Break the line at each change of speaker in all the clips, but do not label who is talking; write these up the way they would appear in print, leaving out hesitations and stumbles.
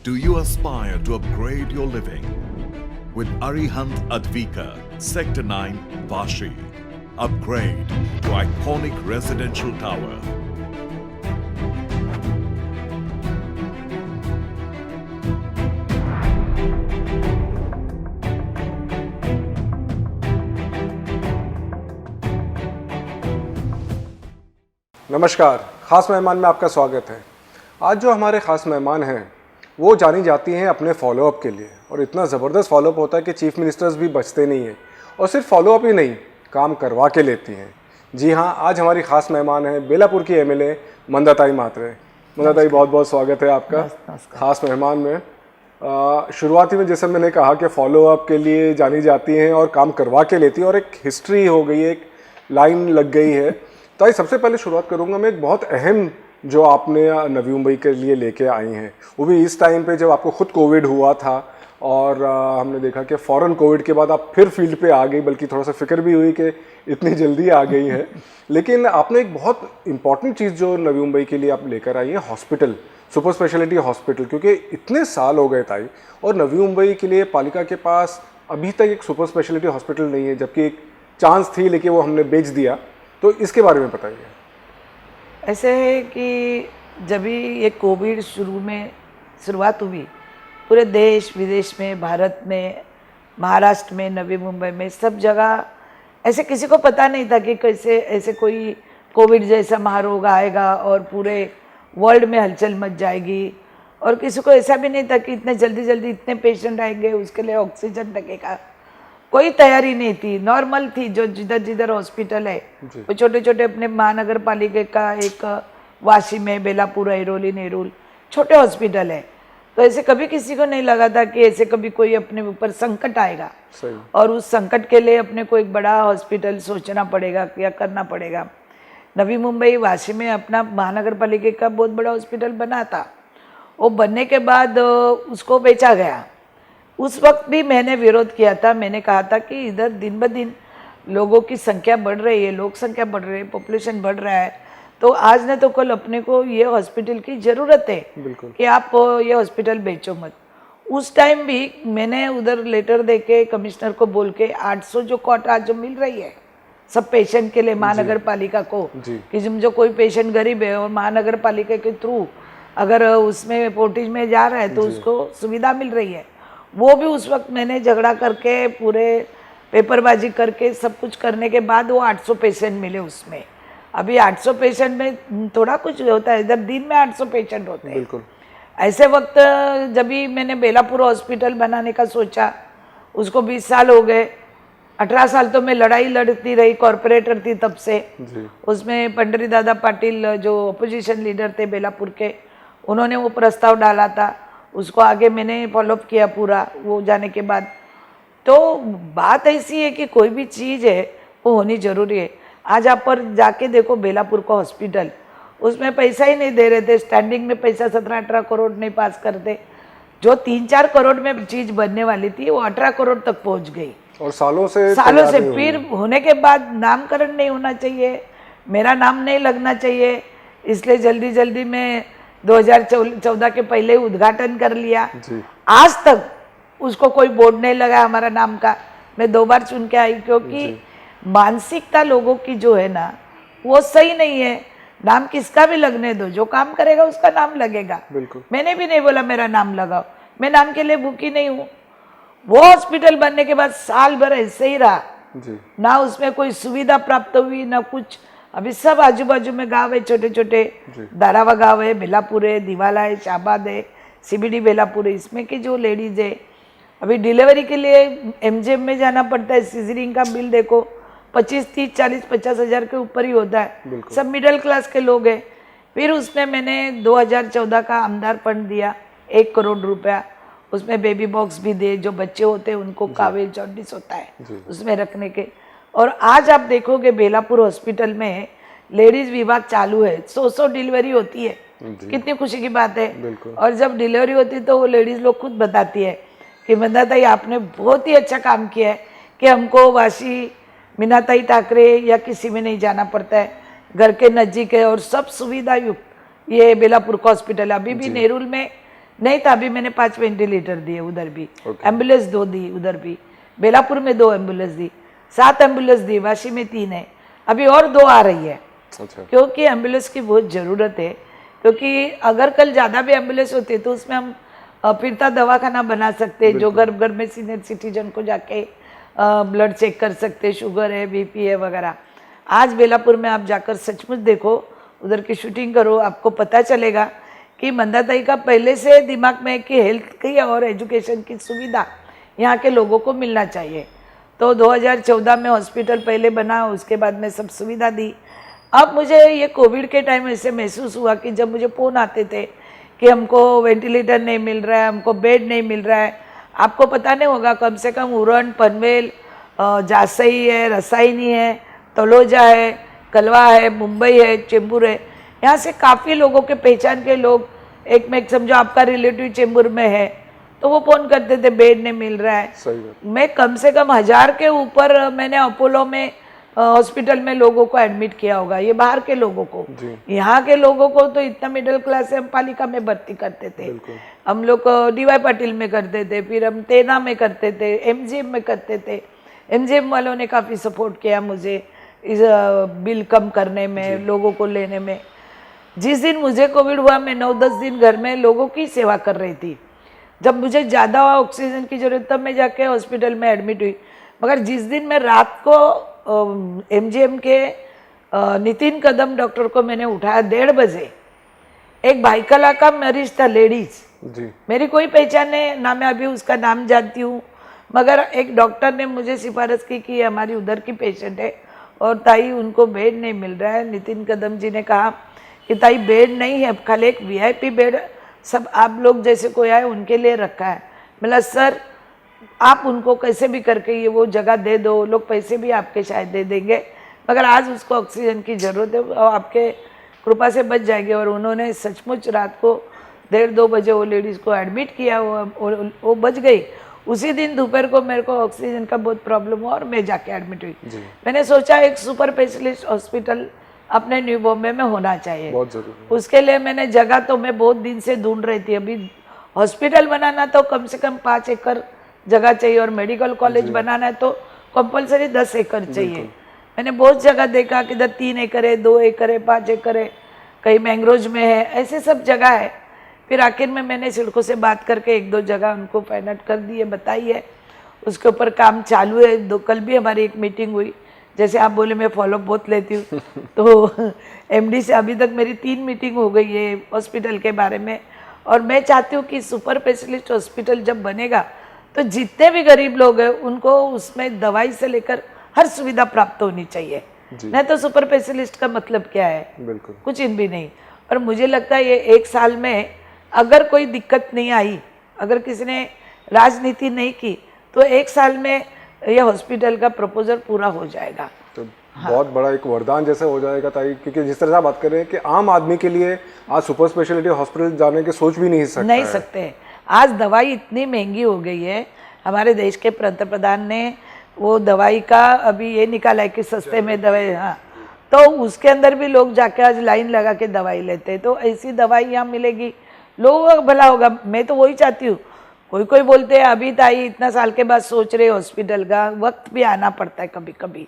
Do you aspire to upgrade your living? With Arihant Advika, Sector 9, Vashi. Upgrade to iconic residential tower.
नमस्कार, ख़ास मेहमान में आपका स्वागत है। आज जो हमारे ख़ास मेहमान हैं वो जानी जाती हैं अपने फॉलोअप के लिए, और इतना ज़बरदस्त फॉलोअप होता है कि चीफ मिनिस्टर्स भी बचते नहीं हैं, और सिर्फ फॉलोअप ही नहीं, काम करवा के लेती हैं। जी हाँ, आज हमारी ख़ास मेहमान हैं बेलापुर की एमएलए मंदाताई मात्रे। मंदाताई, बहुत बहुत स्वागत है आपका ख़ास मेहमान में। शुरुआती में जैसे मैंने कहा कि फॉलोअप के लिए जानी जाती हैं और काम करवा के लेती हैं, और एक हिस्ट्री हो गई है, एक लाइन लग गई है। तो आई सबसे पहले शुरुआत करूंगा मैं एक बहुत अहम जो आपने नवी मुंबई के लिए लेके आई हैं, वो भी इस टाइम पे जब आपको खुद कोविड हुआ था, और हमने देखा कि फ़ौरन कोविड के बाद आप फिर फील्ड पे आ गई, बल्कि थोड़ा सा फिक्र भी हुई कि इतनी जल्दी आ गई है। लेकिन आपने एक बहुत इंपॉर्टेंट चीज़ जो नवी मुंबई के लिए आप लेकर आई है, हॉस्पिटल, सुपर स्पेशलिटी हॉस्पिटल, क्योंकि इतने साल हो गए ताई, और नवी मुंबई के लिए पालिका के पास अभी तक एक सुपर स्पेशलिटी हॉस्पिटल नहीं है, जबकि एक चांस थी लेकिन वो हमने बेच दिया। तो इसके बारे में बताइए।
ऐसे है कि जब भी ये कोविड शुरुआत हुई, पूरे देश विदेश में, भारत में, महाराष्ट्र में, नवी मुंबई में, सब जगह ऐसे किसी को पता नहीं था कि कैसे ऐसे कोई कोविड जैसा महारोग आएगा और पूरे वर्ल्ड में हलचल मच जाएगी। और किसी को ऐसा भी नहीं था कि इतने जल्दी जल्दी इतने पेशेंट आएंगे, उसके लिए ऑक्सीजन लगेगा, कोई तैयारी नहीं थी। नॉर्मल थी, जो जिधर जिधर हॉस्पिटल है वो छोटे छोटे अपने महानगर पालिका का एक वाशी में, बेलापुर, ऐरोली, नेरुल छोटे हॉस्पिटल है। तो ऐसे कभी किसी को नहीं लगा था कि ऐसे कभी कोई अपने ऊपर संकट आएगा और उस संकट के लिए अपने को एक बड़ा हॉस्पिटल सोचना पड़ेगा या करना पड़ेगा। नवी मुंबई वाशी में अपना महानगर पालिका का बहुत बड़ा हॉस्पिटल बना था। वो बनने के बाद उसको बेचा गया। उस वक्त भी मैंने विरोध किया था। मैंने कहा था कि इधर दिन ब दिन लोगों की संख्या बढ़ रही है, लोक संख्या बढ़ रही है, पॉपुलेशन बढ़ रहा है, तो आज न तो कल अपने को ये हॉस्पिटल की ज़रूरत है कि आप ये हॉस्पिटल बेचो मत। उस टाइम भी मैंने उधर लेटर दे के कमिश्नर को बोल के 800 जो कॉट आज जो मिल रही है सब पेशेंट के लिए महानगर पालिका को, कि जो कोई पेशेंट गरीब है और महानगर पालिका के थ्रू अगर उसमें पोर्टेज में जा रहा है तो उसको सुविधा मिल रही है, वो भी उस वक्त मैंने झगड़ा करके पूरे पेपरबाजी करके सब कुछ करने के बाद वो 800 पेशेंट मिले उसमें। अभी 800 पेशेंट में थोड़ा कुछ होता है, इधर दिन में 800 पेशेंट होते हैं। बिल्कुल ऐसे वक्त जब भी मैंने बेलापुर हॉस्पिटल बनाने का सोचा, उसको 20 साल हो गए। 18 साल तो मैं लड़ाई लड़ती रही, कॉरपोरेटर थी तब से। उसमें पंडरी दादा पाटिल जो अपोजिशन लीडर थे बेलापुर के, उन्होंने वो प्रस्ताव डाला था, उसको आगे मैंने फॉलोअप किया पूरा वो जाने के बाद। तो बात ऐसी है कि कोई भी चीज़ है वो होनी ज़रूरी है। आज आप पर जाके देखो बेलापुर का हॉस्पिटल, उसमें पैसा ही नहीं दे रहे थे, स्टैंडिंग में पैसा 17-18 करोड़ नहीं पास करते। जो 3-4 करोड़ में चीज़ बनने वाली थी वो 18 करोड़ तक पहुंच गई, और सालों से फिर होने के बाद नामकरण नहीं होना चाहिए, मेरा नाम नहीं लगना चाहिए, इसलिए जल्दी जल्दी में 2014 के पहले ही उद्घाटन कर लिया। आज तक उसको कोई बोर्ड नहीं लगा हमारा नाम का। मैं 2 बार चुन के आई, क्योंकि मानसिकता लोगों की जो है ना वो सही नहीं है। नाम किसका भी लगने दो, जो काम करेगा उसका नाम लगेगा। मैंने भी नहीं बोला मेरा नाम लगाओ, मैं नाम के लिए भूखी नहीं हूँ। वो हॉस्पिटल बनने के बाद साल भर ऐसे ही रहा, ना उसमें कोई सुविधा प्राप्त हुई ना कुछ। अभी सब आजू बाजू में गांव है, छोटे छोटे दारावा गांव है, बेलापुर है, दिवाला है, शाहबाद है, सीबीडी बेलापुर है। इसमें की जो लेडीज है अभी डिलीवरी के लिए एमजेएम में जाना पड़ता है, सीजरिंग का बिल देखो 25, 30, 40, 50 हज़ार के ऊपर ही होता है। सब मिडिल क्लास के लोग हैं। फिर उसमें मैंने 2014 का आमदार फंड दिया 1 करोड़ रुपया, उसमें बेबी बॉक्स भी दे, जो बच्चे होते हैं उनको काविल जॉन्डिस होता है उसमें रखने के। और आज आप देखोगे बेलापुर हॉस्पिटल में लेडीज विभाग चालू है, 100 डिलीवरी होती है, कितनी खुशी की बात है। और जब डिलीवरी होती है तो वो लेडीज लोग खुद बताती है कि मंदाताई आपने बहुत ही अच्छा काम किया है कि हमको वाशी मीनाताई ठाकरे या किसी में नहीं जाना पड़ता है, घर के नज़दीक है और सब सुविधा युक्त ये बेलापुर का हॉस्पिटल। अभी भी नेरुल में नहीं था, अभी मैंने 5 वेंटिलेटर दिए उधर भी,
Okay.
एम्बुलेंस 2 दी उधर भी, बेलापुर में 2 एम्बुलेंस दी, 7 एम्बुलेंस दी, वाशी में 3 है, अभी और 2 आ रही है।
अच्छा।
क्योंकि एम्बुलेंस की बहुत ज़रूरत है, क्योंकि अगर कल ज़्यादा भी एम्बुलेंस होती तो उसमें हम फिरता दवाखाना बना सकते हैं, जो घर घर में सीनियर सिटीजन को जाके ब्लड चेक कर सकते, शुगर है, बीपी है वगैरह। आज बेलापुर में आप जाकर सचमुच देखो, उधर की शूटिंग करो, आपको पता चलेगा कि मंदाताई का पहले से दिमाग में है कि हेल्थ की और एजुकेशन की सुविधा यहाँ के लोगों को मिलना चाहिए। तो 2014 में हॉस्पिटल पहले बना, उसके बाद में सब सुविधा दी। अब मुझे ये कोविड के टाइम ऐसे महसूस हुआ कि जब मुझे फ़ोन आते थे कि हमको वेंटिलेटर नहीं मिल रहा है, हमको बेड नहीं मिल रहा है। आपको पता नहीं होगा, कम से कम उरण, पनवेल, जासई है, रसायनी है, तलोजा है, कलवा है, मुंबई है, चेंबूर है, यहाँ से काफ़ी लोगों के पहचान के लोग, एक में समझो आपका रिलेटिव चेंबूर में है तो वो फ़ोन करते थे बेड नहीं मिल रहा है।
सही बात।
मैं कम से कम 1000 के ऊपर मैंने अपोलो में हॉस्पिटल में लोगों को एडमिट किया होगा, ये बाहर के लोगों को। यहाँ के लोगों को तो इतना मिडिल क्लास है, हम पालिका में भर्ती करते थे, हम लोग डीवाई पाटिल में करते थे, फिर हम तेना में करते थे, एमजीएम में करते थे। एमजीएम वालों ने काफ़ी सपोर्ट किया मुझे इस बिल कम करने में, लोगों को लेने में। जिस दिन मुझे कोविड हुआ, मैं 9-10 दिन घर में लोगों की सेवा कर रही थी। जब मुझे ज़्यादा ऑक्सीजन की ज़रूरत तब मैं जाके हॉस्पिटल में एडमिट हुई। मगर जिस दिन मैं रात को एमजीएम के नितिन कदम डॉक्टर को मैंने उठाया 1:30 बजे, एक भाईकला का मरीज था, लेडीज
जी।
मेरी कोई पहचान नहीं, ना मैं अभी उसका नाम जानती हूँ, मगर एक डॉक्टर ने मुझे सिफारिश की कि हमारी उधर की पेशेंट है और ताई उनको बेड नहीं मिल रहा है। नितिन कदम जी ने कहा कि ताई बेड नहीं है, खाली एक वीआईपी बेड सब आप लोग जैसे कोई आए उनके लिए रखा है। बोला सर आप उनको कैसे भी करके ये वो जगह दे दो, लोग पैसे भी आपके शायद दे देंगे, मगर आज उसको ऑक्सीजन की ज़रूरत है और आपके कृपा से बच जाएगी। और उन्होंने सचमुच रात को 1:30-2 बजे वो लेडीज़ को एडमिट किया, वो बच गई। उसी दिन दोपहर को मेरे को ऑक्सीजन का बहुत प्रॉब्लम हुआ और मैं जाके एडमिट हुई। मैंने सोचा एक सुपर स्पेशलिस्ट हॉस्पिटल अपने न्यू बॉम्बे में होना चाहिए,
बहुत जरूरी।
उसके लिए मैंने जगह तो मैं बहुत दिन से ढूंढ रही थी। अभी हॉस्पिटल बनाना तो कम से कम 5 एकड़ जगह चाहिए और मेडिकल कॉलेज बनाना है तो कंपलसरी 10 एकड़ चाहिए। मैंने बहुत जगह देखा कि इधर 3 एकड़ है, 2 एकड़ है, 5 एकड़ है, कहीं मैंग्रोव में है, ऐसे सब जगह है। फिर आखिर में मैंने सिडको से बात करके 1-2 जगह उनको फाइनल कर दी है, बताई है, उसके ऊपर काम चालू है। कल भी हमारी एक मीटिंग हुई, जैसे आप बोले मैं फॉलोअप बहुत लेती हूँ तो एमडी से अभी तक मेरी 3 मीटिंग हो गई है हॉस्पिटल के बारे में। और मैं चाहती हूँ कि सुपर स्पेशलिस्ट हॉस्पिटल जब बनेगा तो जितने भी गरीब लोग हैं उनको उसमें दवाई से लेकर हर सुविधा प्राप्त होनी चाहिए। नहीं तो सुपर स्पेशलिस्ट का मतलब क्या है,
बिल्कुल
कुछ इन भी नहीं। और मुझे लगता है ये 1 साल में अगर कोई दिक्कत नहीं आई, अगर किसी ने राजनीति नहीं की, तो 1 साल में ये हॉस्पिटल का प्रपोजल पूरा हो जाएगा।
तो बहुत बड़ा एक वरदान जैसे हो जाएगा ताई, क्योंकि जिस तरह से आप बात कर रहे हैं कि आम आदमी के लिए आज सुपर स्पेशलिटी हॉस्पिटल जाने की सोच भी नहीं
सकते। आज दवाई इतनी महंगी हो गई है। हमारे देश के प्रधान ने वो दवाई का अभी ये निकाला है कि सस्ते में दवाई, हाँ, तो उसके अंदर भी लोग जाके आज लाइन लगा के दवाई लेते हैं। तो ऐसी दवाई यहाँ मिलेगी, लोगों का भला होगा। मैं तो वही चाहती हूँ। कोई बोलते हैं अभी ताई इतना साल के बाद सोच रहे हॉस्पिटल का, वक्त भी आना पड़ता है कभी कभी।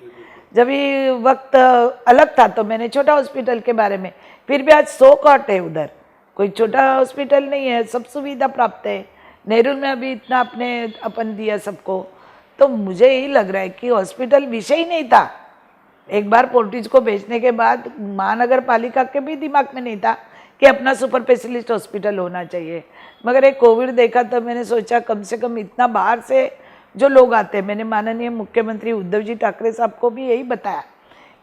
जब ये वक्त अलग था तो मैंने छोटा हॉस्पिटल के बारे में, फिर भी आज 100 कॉट है उधर, कोई छोटा हॉस्पिटल नहीं है, सब सुविधा प्राप्त है। नेहरू में अभी इतना अपन दिया सबको। तो मुझे यही लग रहा है कि हॉस्पिटल विषय ही नहीं था। एक बार पोर्टिज को बेचने के बाद महानगर पालिका के भी दिमाग में नहीं था कि अपना सुपर स्पेशलिस्ट हॉस्पिटल होना चाहिए। मगर एक कोविड देखा तो मैंने सोचा कम से कम इतना बाहर से जो लोग आते हैं, मैंने माननीय मुख्यमंत्री उद्धव जी ठाकरे साहब को भी यही बताया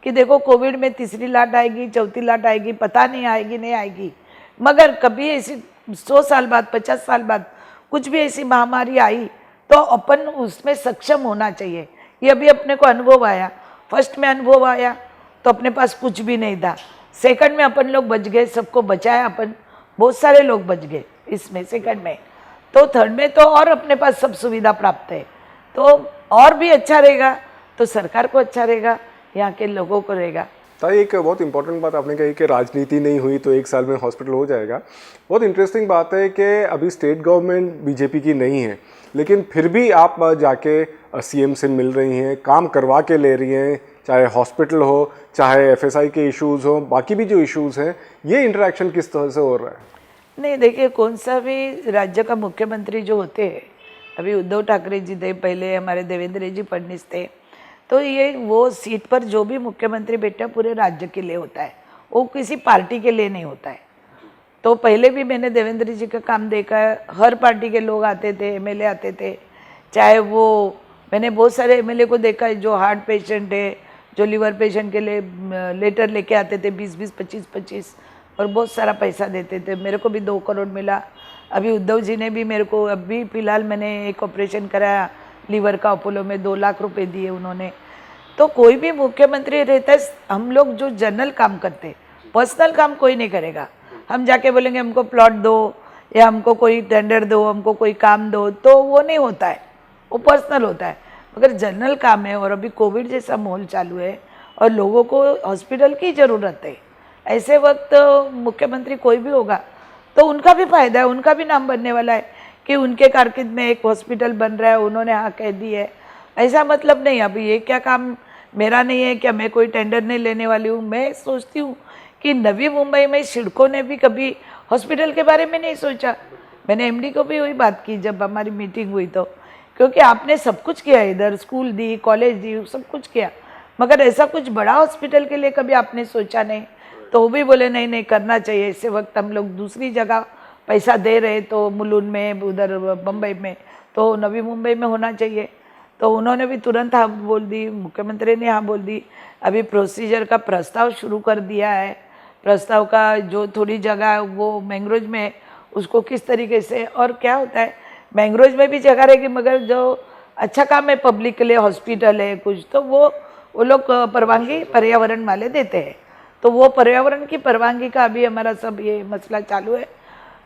कि देखो कोविड में 3री लाट आएगी, 4थी लाट आएगी, पता नहीं आएगी नहीं आएगी, मगर कभी ऐसी 100 साल बाद, 50 साल बाद कुछ भी ऐसी महामारी आई तो अपन उसमें सक्षम होना चाहिए। ये अभी अपने को अनुभव आया। फर्स्ट में अनुभव आया तो अपने पास कुछ भी नहीं था, सेकंड में अपन लोग बच गए, सबको बचाया अपन, बहुत सारे लोग बच गए इसमें सेकंड में, तो थर्ड में तो और अपने पास सब सुविधा प्राप्त है, तो और भी अच्छा रहेगा, तो सरकार को अच्छा रहेगा, यहाँ के लोगों को रहेगा।
ताई एक बहुत इंपॉर्टेंट बात आपने कही कि राजनीति नहीं हुई तो 1 साल में हॉस्पिटल हो जाएगा। बहुत इंटरेस्टिंग बात है कि अभी स्टेट गवर्नमेंट बीजेपी की नहीं है, लेकिन फिर भी आप जाके सीएम से मिल रही हैं, काम करवा के ले रही हैं, चाहे हॉस्पिटल हो, चाहे एफएसआई के इश्यूज़ हो, बाकी भी जो इश्यूज़ हैं, ये इंटरेक्शन किस तरह से हो रहा है?
नहीं देखिए, कौन सा भी राज्य का मुख्यमंत्री जो होते हैं, अभी उद्धव ठाकरे जी थे, पहले हमारे देवेंद्र जी फडणवीस थे, तो ये वो सीट पर जो भी मुख्यमंत्री बैठा पूरे राज्य के लिए होता है, वो किसी पार्टी के लिए नहीं होता है। तो पहले भी मैंने देवेंद्र जी का काम देखा है, हर पार्टी के लोग आते थे, एमएलए आते थे, चाहे वो मैंने बहुत सारे एमएलए को देखा है जो हार्ट पेशेंट है, जो लिवर पेशेंट के लिए लेटर लेके आते थे 20-20, 25-25 और बहुत सारा पैसा देते थे। मेरे को भी 2 करोड़ मिला। अभी उद्धव जी ने भी मेरे को, अभी फ़िलहाल मैंने एक ऑपरेशन कराया लीवर का, अपोलो में 2 लाख रुपए दिए उन्होंने। तो कोई भी मुख्यमंत्री रहता है, हम लोग जो जनरल काम करते हैं, पर्सनल काम कोई नहीं करेगा। हम जाके बोलेंगे हमको प्लॉट दो या हमको कोई टेंडर दो, हमको कोई काम दो, तो वो नहीं होता है, वो पर्सनल होता है। मगर जनरल काम है, और अभी कोविड जैसा माहौल चालू है और लोगों को हॉस्पिटल की ज़रूरत है, ऐसे वक्त मुख्यमंत्री कोई भी होगा तो उनका भी फायदा है, उनका भी नाम बनने वाला है कि उनके कारकिर्द में एक हॉस्पिटल बन रहा है, उन्होंने हाँ कह दी है। ऐसा मतलब नहीं, अभी ये क्या काम मेरा नहीं है, क्या मैं कोई टेंडर नहीं लेने वाली हूँ। मैं सोचती हूँ कि नवी मुंबई में शिड़कों ने भी कभी हॉस्पिटल के बारे में नहीं सोचा। मैंने एमडी को भी वही बात की जब हमारी मीटिंग हुई, तो क्योंकि आपने सब कुछ किया, इधर स्कूल दी, कॉलेज दी, सब कुछ किया, मगर ऐसा कुछ बड़ा हॉस्पिटल के लिए कभी आपने सोचा नहीं। तो वो भी बोले नहीं नहीं करना चाहिए, इसे वक्त हम लोग दूसरी जगह पैसा दे रहे, तो मुलुंड में, उधर बम्बई में, तो नवी मुंबई में होना चाहिए। तो उन्होंने भी तुरंत हाँ बोल दी, मुख्यमंत्री ने हाँ बोल दी। अभी प्रोसीजर का प्रस्ताव शुरू कर दिया है, प्रस्ताव का जो थोड़ी जगह वो मैंग्रोज में, उसको किस तरीके से, और क्या होता है मैंग्रोज में भी जगह रहेगी, मगर जो अच्छा काम है पब्लिक के लिए, हॉस्पिटल है कुछ, तो वो लोग परवानगी पर्यावरण वाले देते हैं। तो वो पर्यावरण की परवानगी का अभी हमारा सब ये मसला चालू है।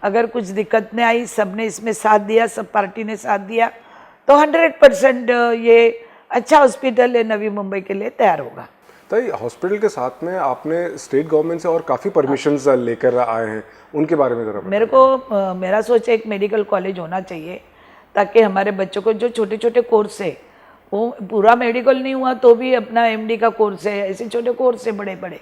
अगर कुछ दिक्कत नहीं आई, सब ने इसमें साथ दिया, सब पार्टी ने साथ दिया, तो 100% ये अच्छा हॉस्पिटल है नवी मुंबई के लिए तैयार होगा।
तो हॉस्पिटल के साथ में आपने स्टेट गवर्नमेंट से और काफ़ी परमिशंस लेकर आए हैं, उनके बारे में ज़रा
मेरे को मेरा सोच है एक मेडिकल कॉलेज होना चाहिए, ताकि हमारे बच्चों को जो छोटे छोटे कोर्स है, वो पूरा मेडिकल नहीं हुआ तो भी अपना एमडी का कोर्स है, ऐसे छोटे कोर्स है बड़े बड़े,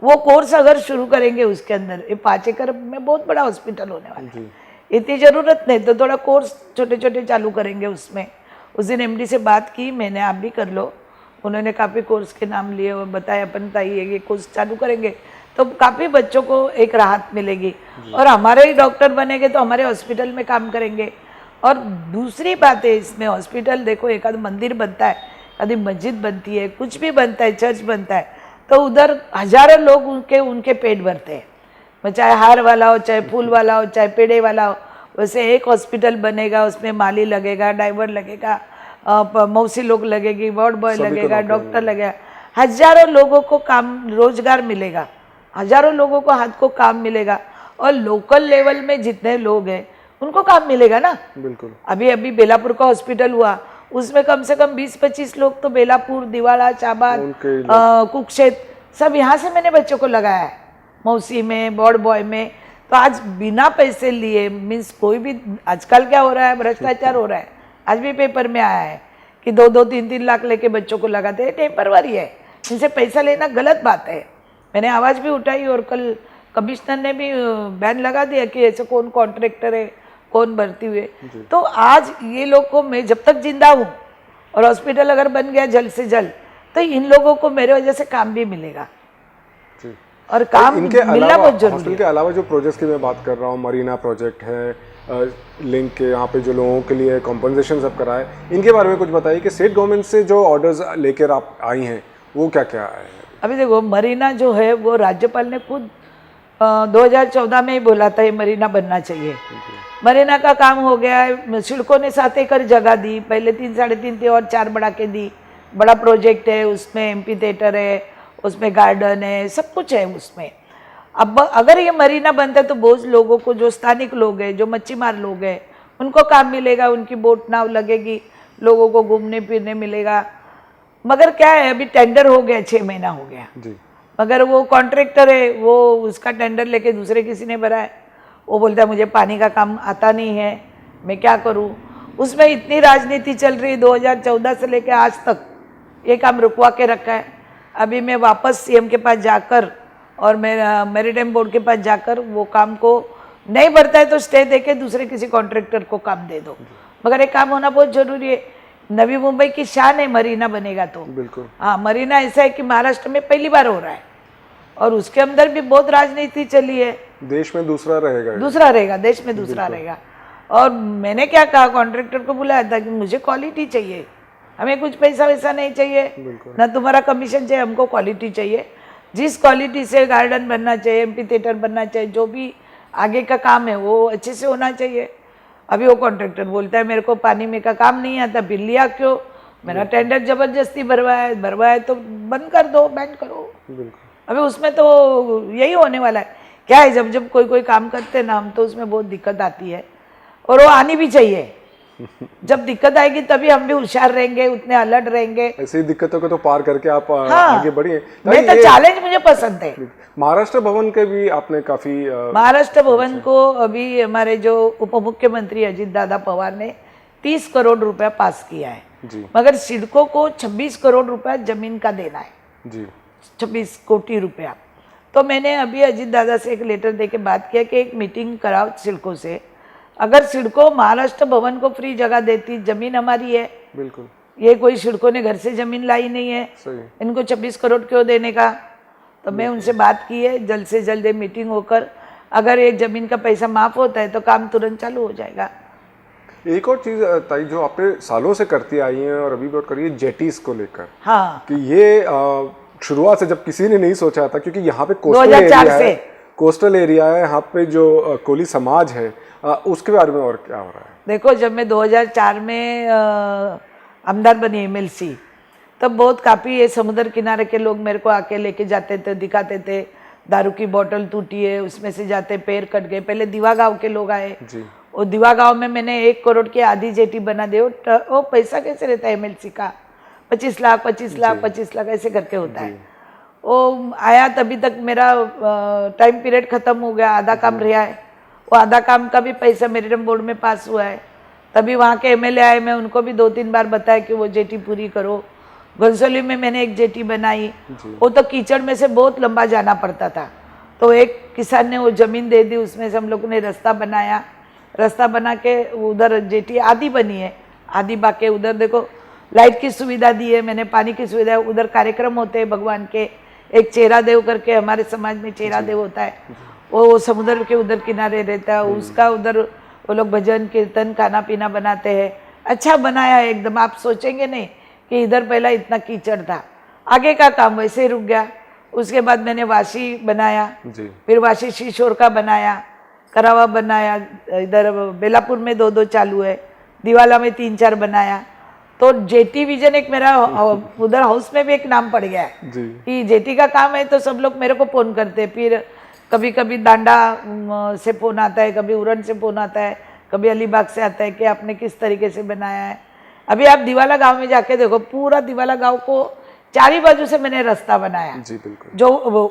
वो कोर्स अगर शुरू करेंगे उसके अंदर, ये 5 एकड़ में बहुत बड़ा हॉस्पिटल होने वाला है। इतनी ज़रूरत नहीं, तो थोड़ा कोर्स छोटे छोटे चालू करेंगे उसमें। उस दिन एमडी से बात की मैंने, आप भी कर लो, उन्होंने काफ़ी कोर्स के नाम लिए और बताया अपन ताइए ये कोर्स चालू करेंगे तो काफ़ी बच्चों को एक राहत मिलेगी, और हमारे ही डॉक्टर बनेंगे तो हमारे हॉस्पिटल में काम करेंगे। और दूसरी बात है इसमें, हॉस्पिटल देखो, एक आध मंदिर बनता है, आधी मस्जिद बनती है, कुछ भी बनता है, चर्च बनता है, तो उधर हजारों लोग उनके पेट भरते हैं, चाहे हार वाला हो, चाहे फूल वाला हो, चाहे पेड़े वाला हो। वैसे एक हॉस्पिटल बनेगा, उसमें माली लगेगा, ड्राइवर लगेगा, मौसी लोग लगेगी, वार्ड बॉय लगेगा, डॉक्टर लगेगा, हजारों लोगों को काम, रोजगार मिलेगा, हजारों लोगों को हाथ को काम मिलेगा, और लोकल लेवल में जितने लोग हैं उनको काम मिलेगा ना।
बिल्कुल।
अभी बेलापुर का हॉस्पिटल हुआ, उसमें कम से कम 20-25 लोग तो बेलापुर, दिवाला, चाबाद, कुक्षेत्र, सब यहाँ से मैंने बच्चों को लगाया है, मौसी में, वार्ड बॉय में। तो आज बिना पैसे लिए, मीन्स कोई भी, आजकल क्या हो रहा है, भ्रष्टाचार हो रहा है। आज भी पेपर में आया है कि 2-2, 3-3 लाख लेके बच्चों को लगाते हैं, टेम्परवरी है, इनसे पैसा लेना गलत बात है। मैंने आवाज़ भी उठाई और कल कमिश्नर ने भी बैन लगा दिया कि ऐसे कौन कॉन्ट्रैक्टर है, कौन भर्ती हुए। तो आज ये लोग को, मैं जब तक जिंदा हूँ और हॉस्पिटल अगर बन गया जल्द से जल्द, तो इन लोगों को मेरे वजह से काम भी मिलेगा, और काम मिलना बहुत जरूरी है।
के अलावा जो प्रोजेक्ट्स की मैं बात कर रहा हूँ, मरीना प्रोजेक्ट है, लिंक के यहाँ पे जो लोगों के लिए कॉम्पनसेशन सब कराए, इनके बारे में कुछ बताइए कि स्टेट गवर्नमेंट से जो ऑर्डर्स लेकर आप आई हैं वो क्या क्या है?
अभी देखो, मरीना जो है वो राज्यपाल ने खुद 2014 में ही बोला था ये मरीना बनना चाहिए। मरीना का काम हो गया है, सिडको ने 7 एकड़ जगह दी, पहले 3-3.5 थी और 4 बढ़ा के दी। बड़ा प्रोजेक्ट है, उसमें एम्पी थिएटर है, उसमें गार्डन है, सब कुछ है उसमें। अब अगर ये मरीना बनता है तो बहुत लोगों को, जो स्थानिक लोग हैं, जो मच्छीमार लोग हैं, उनको काम मिलेगा, उनकी बोट नाव लगेगी, लोगों को घूमने फिरने मिलेगा। मगर क्या है, अभी टेंडर हो गया, 6 महीना हो गया जी। मगर वो कॉन्ट्रैक्टर है, वो उसका टेंडर लेके दूसरे किसी ने भरा है, वो बोलता है मुझे पानी का काम आता नहीं है, मैं क्या करूं। उसमें इतनी राजनीति चल रही 2014 से लेकर आज तक, ये काम रुकवा के रखा है। अभी मैं वापस सीएम के पास जाकर और मेरा मैरीटाइम बोर्ड के पास जाकर वो काम को नहीं बढ़ता है तो स्टे देके दूसरे किसी कॉन्ट्रैक्टर को काम दे दो, मगर ये काम होना बहुत जरूरी है। नवी मुंबई की शान है मरीना बनेगा तो।
बिल्कुल।
हाँ, मरीना ऐसा है कि महाराष्ट्र में पहली बार हो रहा है और उसके अंदर भी बहुत राजनीति चली है।
देश में दूसरा रहेगा,
दूसरा रहेगा, देश में दूसरा रहेगा। और मैंने क्या कहा, कॉन्ट्रैक्टर को बुलाया था कि मुझे क्वालिटी चाहिए, हमें कुछ पैसा वैसा नहीं चाहिए, ना तुम्हारा कमीशन चाहिए, हमको क्वालिटी चाहिए। जिस क्वालिटी से गार्डन बनना चाहिए, एमपी थिएटर बनना चाहिए, जो भी आगे का काम है वो अच्छे से होना चाहिए। अभी वो कॉन्ट्रैक्टर बोलता है मेरे को पानी में का काम नहीं आता, फिर लिया क्यों? मेरा टेंडर जबरदस्ती भरवाया तो बंद कर दो, बैंड करो। अभी उसमें तो यही होने वाला है। क्या है, जब जब कोई काम करते हैं ना हम, तो उसमें बहुत दिक्कत आती है और वो आनी भी चाहिए। जब दिक्कत आएगी तभी हम भी होशियार रहेंगे, उतने अलर्ट रहेंगे।
ऐसी दिक्कतों को तो पार करके आप
हाँ,
आगे बढ़िए।
मैं तो चैलेंज मुझे पसंद है।
महाराष्ट्र भवन के भी आपने काफी
महाराष्ट्र भवन को अभी हमारे जो उप मुख्यमंत्री अजित दादा पवार ने 30 करोड़ रुपया पास किया है
जी।
मगर सिडको को 26 करोड़ रुपया जमीन का देना है
जी।
26 कोटी रुपया। तो मैंने अभी अजित दादा से एक लेटर देके बात किया कि एक मीटिंग कराओ सिडको से। अगर सिडको महाराष्ट्र भवन को फ्री जगह देती, जमीन हमारी है,
बिल्कुल,
ये कोई सिडको ने घर से जमीन लाई नहीं है,
सही।
इनको 26 करोड़ क्यों देने का? तो मैं उनसे बात की है, जल्द से जल्द मीटिंग होकर अगर ये जमीन का पैसा माफ होता है तो काम तुरंत चालू हो जाएगा।
एक और चीज ताई जो आपने सालों से करती आई है और अभी भी और करिए, जेटीज को लेकर।
हाँ,
कि ये शुरुआत से जब किसी ने नहीं सोचा था, क्योंकि यहाँ पे
2004
एरिया है, यहाँ पे जो कोली समाज है, उसके बारे में और क्या हो रहा है?
देखो, जब मैं 2004 में आमदार बनी एमएलसी, तब बहुत काफ़ी ये समुद्र किनारे के लोग मेरे को आके लेके जाते थे, दिखाते थे दारू की बोतल टूटी है, उसमें से जाते पैर कट गए। पहले दीवा गांव के लोग आए
जी।
और दीवा गांव में मैंने 1 करोड़ की आधी जेटी बना दी। वो पैसा कैसे रहता है एमएलसी का? 25 लाख 25 लाख 25 लाख ऐसे करके होता है। वो आया तभी तक मेरा टाइम पीरियड खत्म हो गया, आधा काम रहा है। वो आधा काम का भी पैसा मैरीटाइम बोर्ड में पास हुआ है। तभी वहाँ के एमएलए आए, मैं उनको भी 2-3 बार बताया कि वो जेटी पूरी करो। घनसोली में मैंने एक जेटी बनाई, वो तो कीचड़ में से बहुत लंबा जाना पड़ता था, तो एक किसान ने वो ज़मीन दे दी, उसमें से हम लोगों ने रास्ता बनाया। रास्ता बना के उधर जेटी आधी बनी है, आधी बाकी उधर देखो लाइट की सुविधा दी है मैंने, पानी की सुविधा। उधर कार्यक्रम होते हैं भगवान के, एक चेरा देव करके हमारे समाज में चेरा देव होता है, वो समुद्र के उधर किनारे रहता है, उसका उधर वो लोग भजन कीर्तन खाना पीना बनाते हैं। अच्छा बनाया है एकदम, आप सोचेंगे नहीं कि इधर पहला इतना कीचड़ था। आगे का काम वैसे ही रुक गया। उसके बाद मैंने वाशी बनाया
जी।
फिर वाशी शीशोर का बनाया, करावा बनाया, इधर बेलापुर में 2 चालू है, दिवाला में 3-4 बनाया। तो जेटी विजन एक मेरा उधर हाउस में भी एक नाम पड़ गया है
जी।
कि जेटी का काम है, तो सब लोग मेरे को फोन करते हैं। फिर कभी कभी डांडा से फोन आता है, कभी उरण से फोन आता है, कभी अलीबाग से आता है कि आपने किस तरीके से बनाया है। अभी आप दिवाला गांव में जाके देखो, पूरा दिवाला गांव को चारी बाजू से मैंने रास्ता बनाया
जी। बिल्कुल।
जो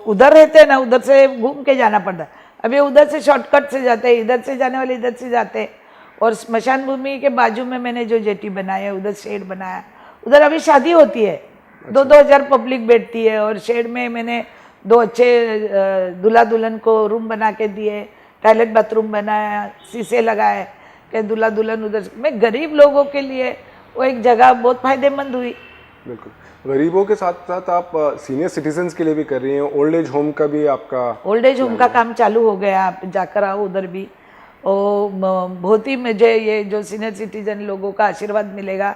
उधर रहते हैं ना, उधर से घूम के जाना पड़ता है। अभी उधर से शॉर्टकट से जाते हैं, इधर से जाने वाले इधर से जाते हैं। और स्मशान भूमि के बाजू में मैंने जो जेटी बनाया है, उधर शेड बनाया, उधर अभी शादी होती है, 2-2 हज़ार पब्लिक बैठती है। और शेड में मैंने 2 अच्छे दूल्हा दुल्हन को रूम बना के दिए, टॉयलेट बाथरूम बनाया, शीशे लगाए कि दूल्हा दुल्हन उधर। मैं गरीब लोगों के लिए वो एक जगह बहुत फायदेमंद हुई।
बिल्कुल, गरीबों के साथ साथ आप सीनियर सिटीजन्स के लिए भी कर रही हैं, ओल्ड एज होम का भी आपका।
ओल्ड एज होम का काम चालू हो गया, आप जाकर आओ उधर भी। और बहुत ही मुझे ये जो सीनियर सिटीजन लोगों का आशीर्वाद मिलेगा,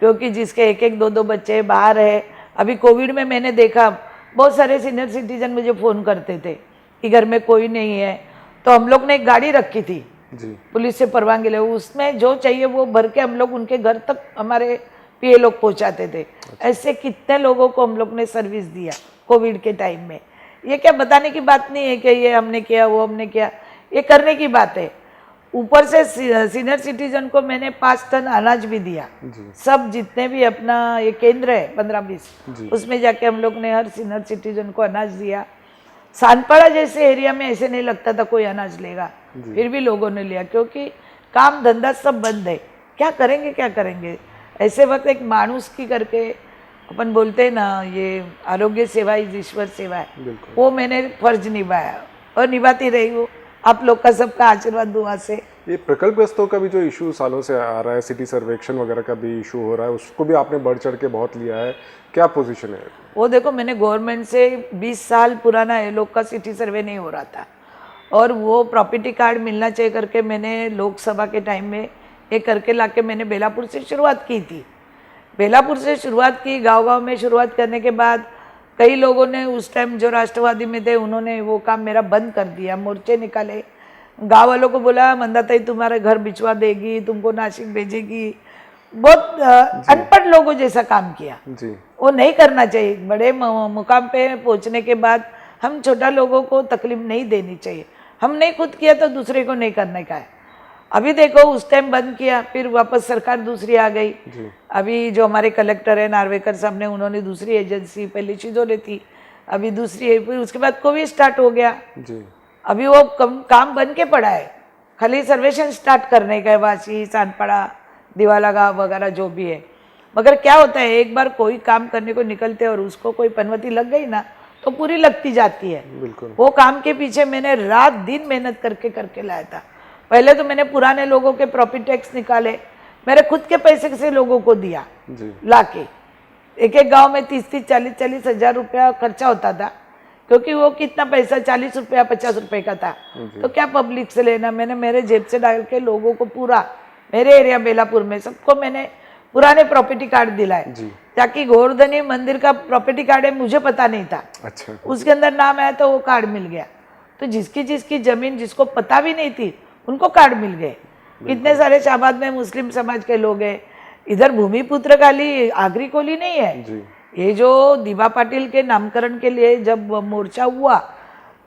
क्योंकि जिसके 1-1 2-2 बच्चे बाहर है। अभी कोविड में मैंने देखा बहुत सारे सीनियर सिटीजन मुझे फ़ोन करते थे कि घर में कोई नहीं है, तो हम लोग ने एक गाड़ी रखी थी
जी।
पुलिस से परवानगी ले, उसमें जो चाहिए वो भर के हम लोग उनके घर तक हमारे पीए लोग पहुंचाते थे। ऐसे कितने लोगों को हम लोग ने सर्विस दिया कोविड के टाइम में। ये क्या बताने की बात नहीं है कि ये हमने किया वो हमने किया, ये करने की बात है। ऊपर से सीनियर सिटीजन को मैंने 5 टन अनाज भी दिया। सब जितने भी अपना ये केंद्र है 15-20 उसमें जाके हम लोग ने हर सीनियर सिटीजन को अनाज दिया। सानपाड़ा जैसे एरिया में ऐसे नहीं लगता था कोई अनाज लेगा, फिर भी लोगों ने लिया, क्योंकि काम धंधा सब बंद है। क्या करेंगे ऐसे वक्त एक मानुस की करके अपन बोलते हैं ना, ये आरोग्य सेवा इज ईश्वर सेवा है, वो मैंने फर्ज निभाया और निभाती रही हूँ। आप लोग का सबका आशीर्वाद दुआ से।
ये प्रकल्पग्रस्तों का भी जो इशू सालों से आ रहा है, सिटी सर्वेक्षण वगैरह का भी इशू हो रहा है, उसको भी आपने बढ़ चढ़ के बहुत लिया है, क्या पोजीशन है?
वो देखो, मैंने गवर्नमेंट से 20 साल पुराना ये लोग का सिटी सर्वे नहीं हो रहा था और वो प्रॉपर्टी कार्ड मिलना चाहिए करके मैंने लोकसभा के टाइम में ये करके लाके मैंने बेलापुर से शुरुआत की थी। बेलापुर से शुरुआत की, गांव-गांव में शुरुआत करने के बाद कई लोगों ने उस टाइम जो राष्ट्रवादी में थे उन्होंने वो काम मेरा बंद कर दिया, मोर्चे निकाले, गाँव वालों को बोला मंदाताई तुम्हारे घर भिजवा देगी, तुमको नासिक भेजेगी। बहुत अनपढ़ लोगों जैसा काम किया जी। वो नहीं करना चाहिए। बड़े मुकाम पे पहुंचने के बाद हम छोटा लोगों को तकलीफ नहीं देनी चाहिए। हमने खुद किया तो दूसरे को नहीं करने का है। अभी देखो, उस टाइम बंद किया, फिर वापस सरकार दूसरी आ गई। अभी जो हमारे कलेक्टर है नार्वेकर साहब ने, उन्होंने दूसरी एजेंसी, पहले शिजोले थी, अभी दूसरी है, फिर उसके बाद कोविड स्टार्ट हो गया जी। अभी वो काम बन के पड़ा है, खाली सर्वेक्षण स्टार्ट करने का है, वासी, सानपाड़ा, दिवाला गाँव वगैरह जो भी है। मगर क्या होता है, एक बार कोई काम करने को निकलते और उसको कोई पनवती लग गई ना तो पूरी लगती जाती है। वो काम के पीछे मैंने रात दिन मेहनत करके लाया था। पहले तो मैंने पुराने लोगों के प्रॉपर्टी टैक्स निकाले, मेरे खुद के पैसे से लोगों को दिया लाके। एक गांव में 30-30, 40-40 हजार रुपया खर्चा होता था, क्योंकि वो कितना पैसा 40 रुपया 50 रुपए का था, तो क्या पब्लिक से लेना। मैंने मेरे जेब से डाल के लोगों को, पूरा मेरे एरिया बेलापुर में सबको मैंने पुराने प्रॉपर्टी कार्ड दिलाए, ताकि गोवर्धनी मंदिर का प्रॉपर्टी कार्ड है मुझे पता नहीं था। अच्छा। उसके अंदर नाम आया तो वो कार्ड मिल गया। तो जिसकी जमीन जिसको पता भी नहीं थी उनको कार्ड मिल गए। कितने सारे शाहबाद में मुस्लिम समाज के लोग हैं। इधर भूमिपुत्र खाली आगरी कोली नहीं है जी। ये जो दिवा पाटिल के नामकरण के लिए जब मोर्चा हुआ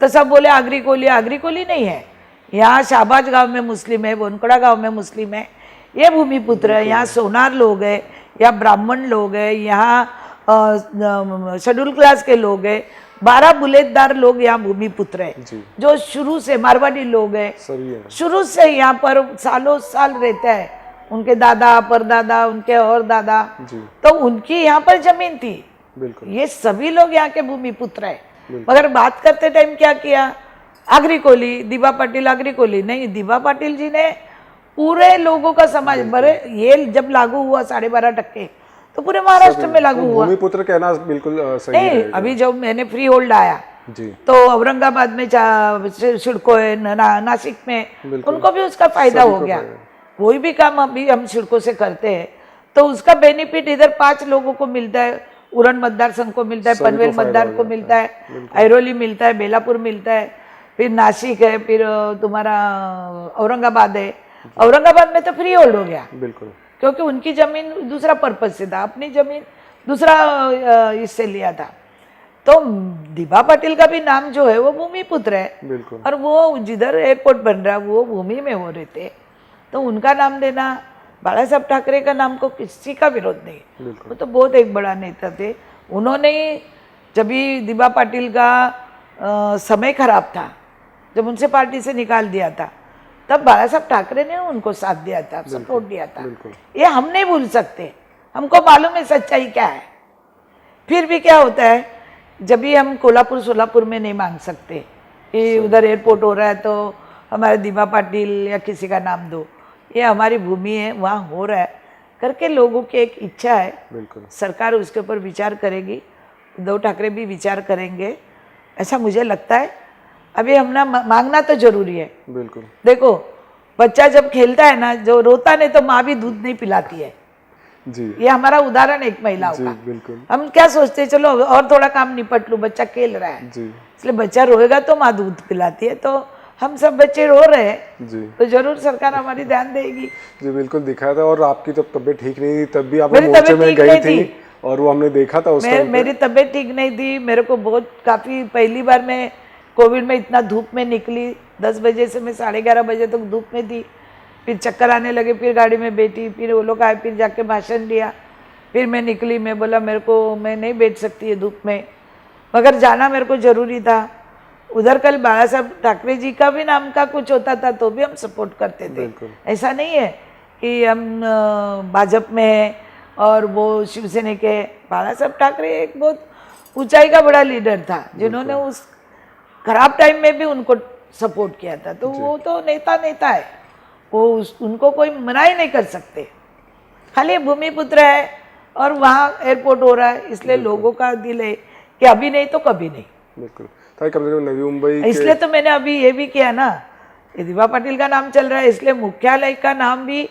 तो सब बोले आगरी कोली नहीं है। यहाँ शाहबाज गांव में मुस्लिम है, बोनकड़ा गांव में मुस्लिम है, ये भूमिपुत्र है। यहाँ सोनार लोग हैं, या ब्राह्मण लोग हैं, यहाँ शेड्यूल क्लास के लोग हैं, 12 बुलेटदार लोग यहाँ भूमिपुत्र है, जो शुरू से मारवाड़ी लोग हैं, शुरू से यहाँ पर सालों साल रहता है। उनके दादा, परदादा, उनके और दादा, तो उनकी यहाँ पर जमीन थी। ये सभी लोग यहाँ के भूमिपुत्र है। मगर बात करते टाइम क्या किया, आगरी कोली, दिवा पाटिल आगरी कोली नहीं। दिवा पाटिल जी ने पूरे लोगों का समाज, बड़े ये जब लागू हुआ 12.5% तो पूरे महाराष्ट्र में लागू हुआ। भूमिपुत्र कहना बिल्कुल सही नहीं। अभी जब मैंने फ्री होल्ड आया जी, तो औरंगाबाद में सिडको है, नासिक में, उनको भी उसका फायदा हो गया। कोई भी काम अभी हम सिडको से करते हैं तो उसका बेनिफिट इधर 5 लोगों को मिलता है। उरण मतदार संघ को मिलता है, पनवेल मतदार को मिलता है, ऐरोली मिलता है, बेलापुर मिलता है, फिर नासिक है, फिर तुम्हारा औरंगाबाद है। औरंगाबाद में तो फ्री होल्ड हो गया बिल्कुल, क्योंकि उनकी जमीन दूसरा पर्पज से था, अपनी जमीन दूसरा इससे लिया था। तो दिवा पाटिल का भी नाम जो है वो भूमिपुत्र है, और वो जिधर एयरपोर्ट बन रहा है वो भूमि में हो रहे थे, तो उनका नाम देना, बाला साहब ठाकरे का नाम को किसी का विरोध नहीं। वो तो बहुत एक बड़ा नेता थे। उन्होंने जब भी दिवा पाटिल का समय खराब था, जब उनसे पार्टी से निकाल दिया था, तब बाला साहब ठाकरे ने उनको साथ दिया था, सपोर्ट दिया था। ये हम नहीं भूल सकते, हमको मालूम है सच्चाई क्या है। फिर भी क्या होता है, जब भी हम कोल्हापुर सोलापुर में नहीं मांग सकते कि उधर एयरपोर्ट हो रहा है तो हमारे दिवा पाटिल या किसी का नाम दो, ये हमारी भूमि है, वहाँ हो रहा है करके लोगों की एक इच्छा है। सरकार उसके ऊपर विचार करेगी, उद्धव ठाकरे भी विचार करेंगे, ऐसा मुझे लगता है। अभी हमने मांगना तो जरूरी है। बिल्कुल। देखो, बच्चा जब खेलता है ना, जो रोता नहीं तो माँ भी दूध नहीं पिलाती है जी। ये हमारा उदाहरण एक महिलाओं का। बिल्कुल। हम क्या सोचते हैं, चलो और थोड़ा काम निपट लूं, बच्चा खेल रहा है जी, इसलिए बच्चा रोएगा तो माँ दूध पिलाती है। तो हम सब बच्चे रो रहे हैं जी, तो जरूर सरकार हमारी ध्यान देगी जी। बिल्कुल दिखाया था। और आपकी जब तबीयत ठीक नहीं थी तब भी आप मोर्चे में गई थी, और वो हमने देखा था उस टाइम। मेरी तबीयत ठीक नहीं थी, मेरे को बहुत काफी, पहली बार मैं कोविड में इतना धूप में निकली, 10 बजे से मैं 11:30 बजे तक धूप में थी। फिर चक्कर आने लगे, फिर गाड़ी में बैठी, फिर वो लोग आए, फिर जाके भाषण दिया, फिर मैं निकली। मैं बोला मेरे को, मैं नहीं बैठ सकती है धूप में, मगर जाना मेरे को ज़रूरी था। उधर कल बाला साहब ठाकरे जी का भी नाम का कुछ होता था तो भी हम सपोर्ट करते थे। ऐसा नहीं है कि हम भाजपा में हैं और वो शिवसेना के। बाला साहब ठाकरे एक बहुत ऊंचाई का बड़ा लीडर था, जिन्होंने उस खराब टाइम में भी उनको सपोर्ट किया था। तो वो तो नेता है, वो उनको कोई मना ही नहीं कर सकते। खाली भूमिपुत्र है और वहाँ एयरपोर्ट हो रहा है, इसलिए लोगों का दिल है कि अभी नहीं तो कभी नहीं।
बिल्कुल, नवी मुंबई
इसलिए तो मैंने अभी ये भी किया ना, दिवा पाटिल का नाम चल रहा है, इसलिए मुख्यालय का नाम भी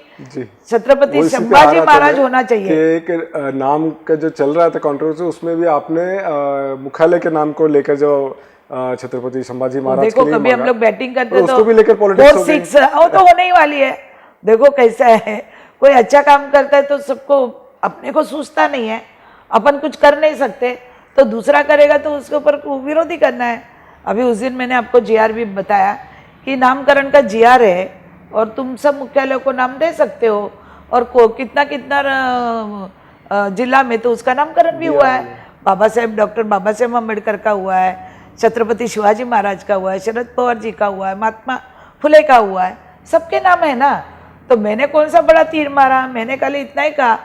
छत्रपति संभाजी महाराज होना चाहिए।
एक नाम का जो चल रहा था कंट्रोवर्सी, उसमें भी आपने मुख्यालय के नाम को लेकर जो छत्रपति संभाजी महाराज
देखो, कभी हम लोग बैटिंग करते तो
उसको भी लेकर पॉलिटिक्स हो गई।
वो तो होने ही वाली है। देखो कैसा है, कोई अच्छा काम करता है तो सबको, अपने को सूझता नहीं है, अपन कुछ कर नहीं सकते तो दूसरा करेगा तो उसके ऊपर विरोध ही करना है। अभी उस दिन मैंने आपको जीआर भी बताया कि नामकरण का जीआर है और तुम सब मुख्यालय को नाम दे सकते हो, और कितना जिला में तो उसका नामकरण भी हुआ है। डॉक्टर बाबा साहेब अम्बेडकर का हुआ है, छत्रपति शिवाजी महाराज का हुआ है, शरद पवार जी का हुआ है, महात्मा फुले का हुआ है, सबके नाम है ना। तो मैंने कौन सा बड़ा तीर मारा, मैंने खाली इतना ही कहा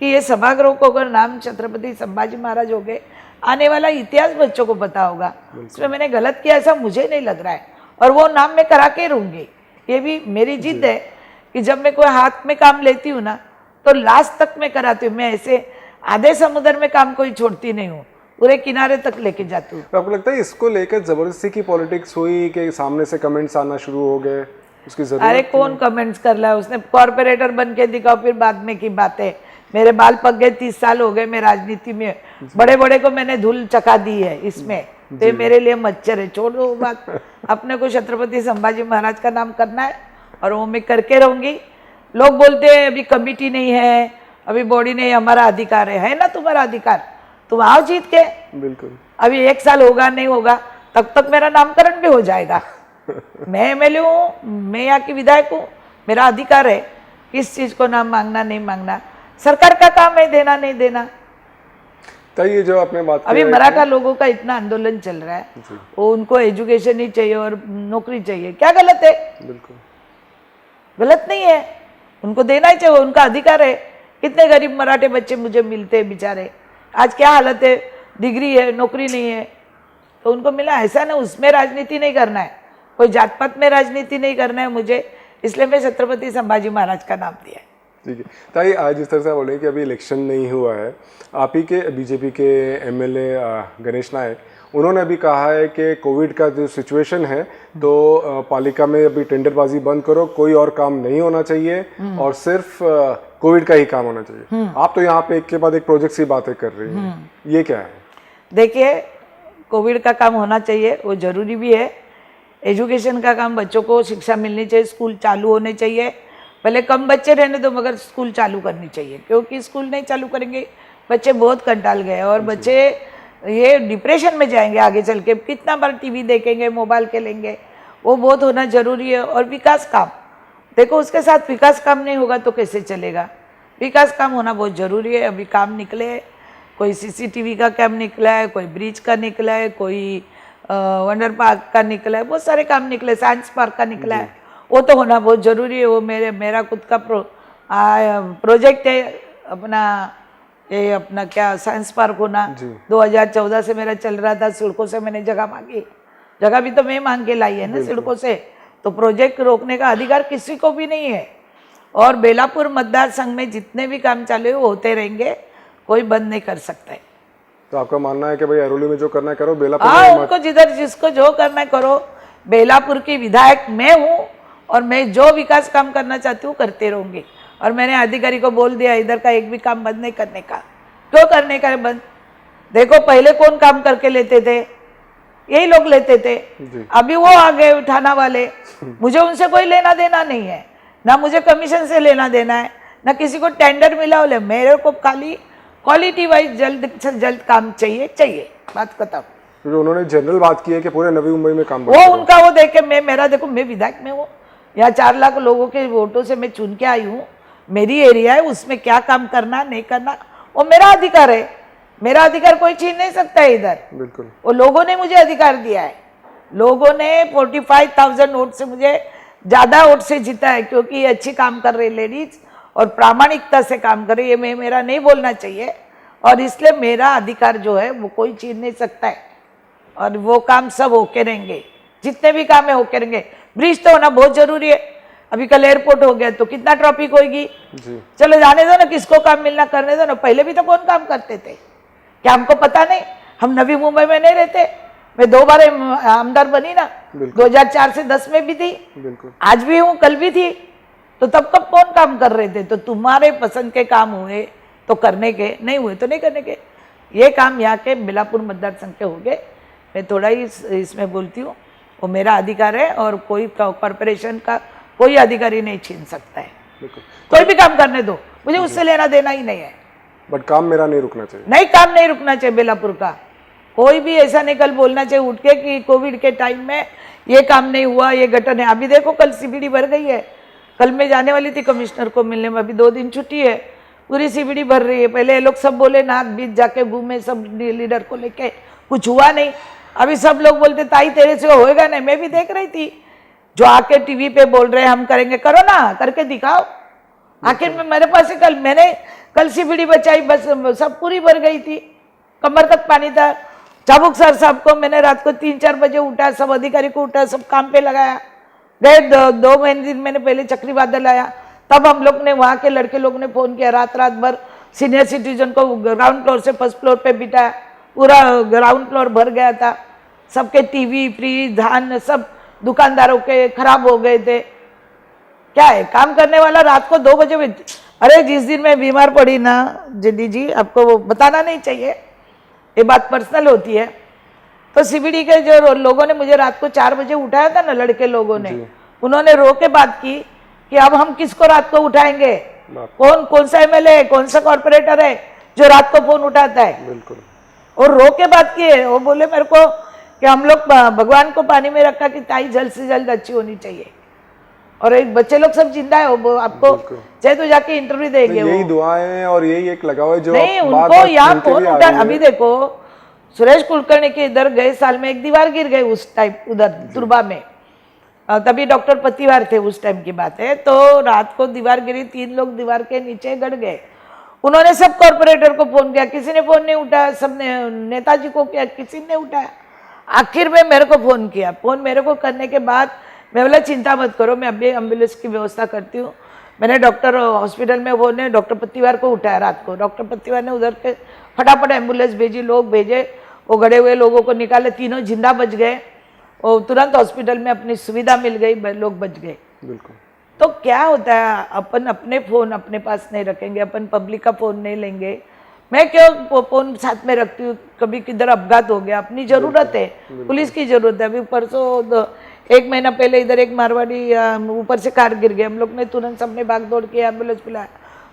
कि ये सभागृह को अगर नाम छत्रपति संभाजी महाराज हो गए, आने वाला इतिहास बच्चों को पता होगा। इसमें मैंने गलत किया ऐसा मुझे नहीं लग रहा है, और वो नाम मैं करा के रहूंगी। ये भी मेरी जिद है कि जब मैं कोई हाथ में काम लेती हूँ ना तो लास्ट तक मैं कराती हूँ। मैं ऐसे आधे समुद्र में काम कोई छोड़ती नहीं हूँ, पूरे किनारे तक लेके जाती हूँ।
तो आपको लगता है इसको लेकर जबरदस्ती की पॉलिटिक्स हुई कि सामने से कमेंट्स आना शुरू हो गए, उसकी जरूरत?
अरे कौन कमेंट्स कर रहा है, उसने कॉर्पोरेटर बन के दिखाओ, फिर बाद में की बात है। मेरे बाल पक गए, 30 साल हो गए मैं राजनीति में, बड़े बड़े को मैंने धूल चका दी है इसमें, तो मेरे लिए मच्छर है। छोड़ो बात, अपने को छत्रपति संभाजी महाराज का नाम करना है और वो मैं करके रहूंगी। लोग बोलते हैं अभी कमिटी नहीं है, अभी बॉडी नहीं, हमारा अधिकार है ना तुम्हारा अधिकार, तुम आओ जीत के।
बिल्कुल,
अभी 1 साल होगा नहीं होगा तब तक मेरा नामकरण भी हो जाएगा। मैं एमएलए हूँ, मैं यहाँ की विधायक हूँ, मेरा अधिकार है किस चीज को नाम मांगना नहीं मांगना, सरकार का काम है देना नहीं देना।
तो ये जो आपने बात
अभी मराठा लोगों का इतना आंदोलन चल रहा है, वो उनको एजुकेशन ही चाहिए और नौकरी चाहिए, क्या गलत है?
बिल्कुल
गलत नहीं है, उनको देना ही चाहिए, उनका अधिकार है। कितने गरीब मराठे बच्चे मुझे मिलते हैं बेचारे, आज क्या हालत है, डिग्री है नौकरी नहीं है, तो उनको मिला। ऐसा ना उसमें राजनीति नहीं करना है, कोई जात पात में राजनीति नहीं करना है मुझे, इसलिए मैं छत्रपति संभाजी महाराज का नाम दिया है।
ठीक है ताई, आज जिस तरह से बोले कि अभी इलेक्शन नहीं हुआ है, आप ही के बीजेपी के एमएलए गणेश नायक, उन्होंने अभी कहा है कि कोविड का जो सिचुएशन है तो पालिका में अभी टेंडरबाजी बंद करो, कोई और काम नहीं होना चाहिए और सिर्फ कोविड का ही काम होना चाहिए। आप तो यहाँ पे एक के बाद एक प्रोजेक्ट की बातें कर रही हैं, ये क्या है?
देखिए, कोविड का काम होना चाहिए, वो जरूरी भी है। एजुकेशन का काम, बच्चों को शिक्षा मिलनी चाहिए, स्कूल चालू होने चाहिए। पहले कम बच्चे रहने दो मगर स्कूल चालू करनी चाहिए, क्योंकि स्कूल नहीं चालू करेंगे बच्चे बहुत कंटाल गए और बच्चे ये डिप्रेशन में जाएंगे आगे चल के। कितना बार टीवी देखेंगे, मोबाइल खेलेंगे, वो बहुत होना जरूरी है। और विकास काम, देखो उसके साथ विकास काम नहीं होगा तो कैसे चलेगा, विकास काम होना बहुत जरूरी है। अभी काम निकले, कोई सीसीटीवी का काम निकला है, कोई ब्रिज का निकला है, कोई वंडर पार्क का निकला है, बहुत सारे काम निकले, साइंस पार्क का निकला है, वो तो होना बहुत ज़रूरी है। वो मेरा खुद का प्रोजेक्ट है अपना, ये अपना क्या साइंस पार्क होना 2014 से मेरा चल रहा था। सिडको से मैंने जगह मांगी, जगह भी तो मैं मांग के लाई है ना सिडको से, तो प्रोजेक्ट रोकने का अधिकार किसी को भी नहीं है। और बेलापुर मतदार संघ में जितने भी काम चालू है वो होते रहेंगे, कोई बंद नहीं कर सकता है।
तो आपका मानना है कि भाई अरोली में जो करना है करो, बेलापुर
में उनको जिधर जिसको जो करना है करो। बेलापुर की विधायक मैं हूँ और मैं जो विकास काम करना चाहती हूँ करते रहूंगी। और मैंने अधिकारी को बोल दिया इधर का एक भी काम बंद नहीं करने का। क्यों करने का है बंद? देखो पहले कौन काम करके लेते थे, यही लोग लेते थे, अभी वो आ गए उठाना वाले। मुझे उनसे कोई लेना देना नहीं है, ना मुझे कमीशन से लेना देना है, ना किसी को टेंडर मिला हो। मेरे को खाली क्वालिटी वाइज जल्द से जल्द काम चाहिए, बात खत्म।
तो उन्होंने जनरल बात की है कि पूरे नवी मुंबई में काम,
वो उनका वो देखे, मैं मेरा देखो, मैं विधायक में हूँ, या 4 लाख लोगों के वोटों से मैं चुन के आई हूँ, मेरी एरिया है, उसमें क्या काम करना नहीं करना वो मेरा अधिकार है। मेरा अधिकार कोई छीन नहीं सकता है इधर।
बिल्कुल।
वो लोगों ने मुझे अधिकार दिया है। लोगों ने 45,000 वोट से मुझे ज़्यादा वोट से जीता है, क्योंकि ये अच्छी काम कर रही लेडीज और प्रामाणिकता से काम कर रही है। मैं मेरा नहीं बोलना चाहिए, और इसलिए मेरा अधिकार जो है वो कोई छीन नहीं सकता है। और वो काम सब होके रहेंगे, जितने भी काम है होके रहेंगे। ब्रिज तो होना बहुत जरूरी है। अभी कल एयरपोर्ट हो गया तो कितना ट्रैफिक होगी। चलो जाने दो ना, किसको काम मिलना करने दो ना। पहले भी तो कौन काम करते थे, क्या हमको पता नहीं? हम नवी मुंबई में नहीं रहते। मैं 2 बार आमदार बनी ना, 2004 से 10 में भी थी, आज भी हूँ, कल भी थी। तो तब कब कौन काम कर रहे थे? तो तुम्हारे पसंद के काम हुए तो करने के, नहीं हुए तो नहीं करने के। ये काम यहाँ के बेलापुर मतदार संघ के हो गए। मैं थोड़ा ही इसमें बोलती हूँ, वो मेरा अधिकार है और कोई कॉरपोरेशन का कोई अधिकारी नहीं छीन सकता है। कोई भी काम करने दो, मुझे उससे लेना देना ही नहीं है।
बट काम मेरा नहीं रुकना चाहिए।
नहीं, काम नहीं रुकना चाहिए बेलापुर का। कोई भी ऐसा नहीं कल बोलना चाहिए उठ के कि कोविड के टाइम में ये काम नहीं हुआ, ये घटन है। अभी देखो कल सीबीडी भर गई है। कल मैं जाने वाली थी कमिश्नर को मिलने में, अभी 2 दिन छुट्टी है, पूरी सीबीडी भर रही है। पहले ये लोग सब बोले नाथ बीच जाके घूमे सब लीडर को लेके, कुछ हुआ नहीं। अभी सब लोग बोलते ताई तेरे से होएगा नहीं। मैं भी देख रही थी जो आके टीवी पे बोल रहे हैं हम करेंगे, करो ना, करके दिखाओ। आखिर में मेरे पास ही मैंने कल सीबीडी बचाई, बस सब पूरी भर गई थी, कमर तक पानी था। चाबुक सर साहब को मैंने रात को 3-4 बजे उठा, सब अधिकारी को उठा, सब काम पे लगाया। गए 2 महीने दिन मैंने पहले चक्री बादल आया, तब हम लोग ने वहाँ के लड़के लोग ने फोन किया, रात भर सीनियर सिटीजन को ग्राउंड फ्लोर से फर्स्ट फ्लोर पे बिठाया। पूरा ग्राउंड फ्लोर भर गया था, सबके टीवी फ्रिज धान सब दुकानदारों के खराब हो गए थे। क्या है काम करने वाला? रात को 2 बजे अरे जिस दिन मैं बीमार पड़ी ना जिद्दी जी, आपको वो बताना नहीं चाहिए, ये बात पर्सनल होती है। तो सीबीडी के जो लोगों ने मुझे रात को 4 बजे उठाया था ना, लड़के लोगों ने, उन्होंने रो के बात की कि अब हम किसको रात को उठाएंगे, कौन सा एमएलए है, कौन सा कॉर्पोरेटर है जो रात को फोन उठाता है।
बिल्कुल। और
रो के बात की है। वो बोले मेरे को कि हम लोग भगवान को पानी में रखा कि ताई जल्द से जल्द अच्छी होनी चाहिए, और एक बच्चे लोग सब जिंदा है। वो आपको चाहे तो जाके इंटरव्यू देंगे।
यही दुआएं और यही एक लगाव है जो
नहीं, उनको यहाँ फोन उठा। अभी देखो सुरेश कुलकर्णी के इधर गए साल में एक दीवार गिर गई उस टाइम, उधर तुरबा में, तभी डॉक्टर पतिवार थे, उस टाइम की बात है। तो रात को दीवार गिरी, 3 लोग दीवार के नीचे गड़ गए। उन्होंने सब कॉर्पोरेटर को फोन किया, किसी ने फोन नहीं उठाया, सबने नेताजी को किया, किसी ने उठाया। आखिर में मेरे को फोन किया। फोन मेरे को करने के बाद मैं बोला चिंता मत करो, मैं अभी एम्बुलेंस की व्यवस्था करती हूँ। मैंने डॉक्टर हॉस्पिटल में वो ने डॉक्टर पत्तीवार को उठाया रात को। डॉक्टर पत्तीवार ने उधर के फटाफट एम्बुलेंस भेजी, लोग भेजे, वो गड़े हुए लोगों को निकाले, तीनों जिंदा बच गए। और तुरंत हॉस्पिटल में अपनी सुविधा मिल गई, लोग बच गए।
बिल्कुल।
तो क्या होता है, अपन अपने फोन अपने पास नहीं रखेंगे, अपन पब्लिक का फोन नहीं लेंगे। मैं क्यों फोन साथ में रखती हूँ, कभी किधर अपघात हो गया, अपनी जरूरत है, पुलिस की जरूरत है। अभी परसों 1 महीना पहले इधर एक मारवाड़ी ऊपर से कार गिर गया, हम लोग ने तुरंत सबने भाग दौड़ के एम्बुलेंस बुलाया,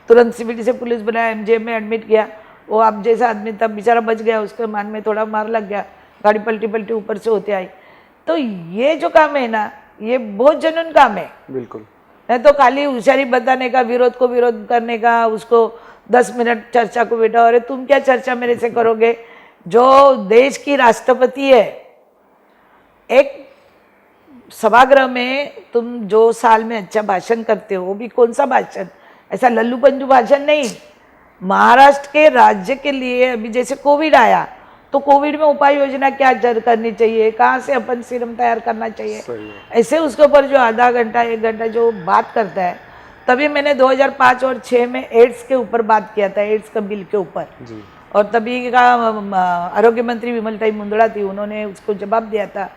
तुरंत सीबीडी से पुलिस बुलाया, एमजीएम में एडमिट किया। वो आप जैसा आदमी तब बेचारा बच गया, उसके मान में थोड़ा मार लग गया, गाड़ी पलटी ऊपर से होते आई। तो ये जो काम है ना, ये बहुत जुनून काम है।
बिल्कुल।
नहीं तो खाली होशियारी बताने का, विरोध को विरोध करने का, उसको 10 मिनट चर्चा को बैठा, अरे तुम क्या चर्चा मेरे से करोगे? जो देश की राष्ट्रपति है, एक सभागृह में तुम जो साल में अच्छा भाषण करते हो, वो भी कौन सा भाषण, ऐसा लल्लू पंजू भाषण नहीं। महाराष्ट्र के राज्य के लिए अभी जैसे कोविड आया, तो कोविड में उपाय योजना क्या करनी चाहिए, कहाँ से अपन सीरम तैयार करना चाहिए, ऐसे उसके ऊपर जो आधा घंटा 1 घंटा जो बात करता है। तभी मैंने 2005 और 6 में एड्स के ऊपर बात किया था, एड्स का बिल के ऊपर। और तभी का आरोग्य मंत्री विमलताई मुंदड़ा थी, उन्होंने उसको जवाब दिया था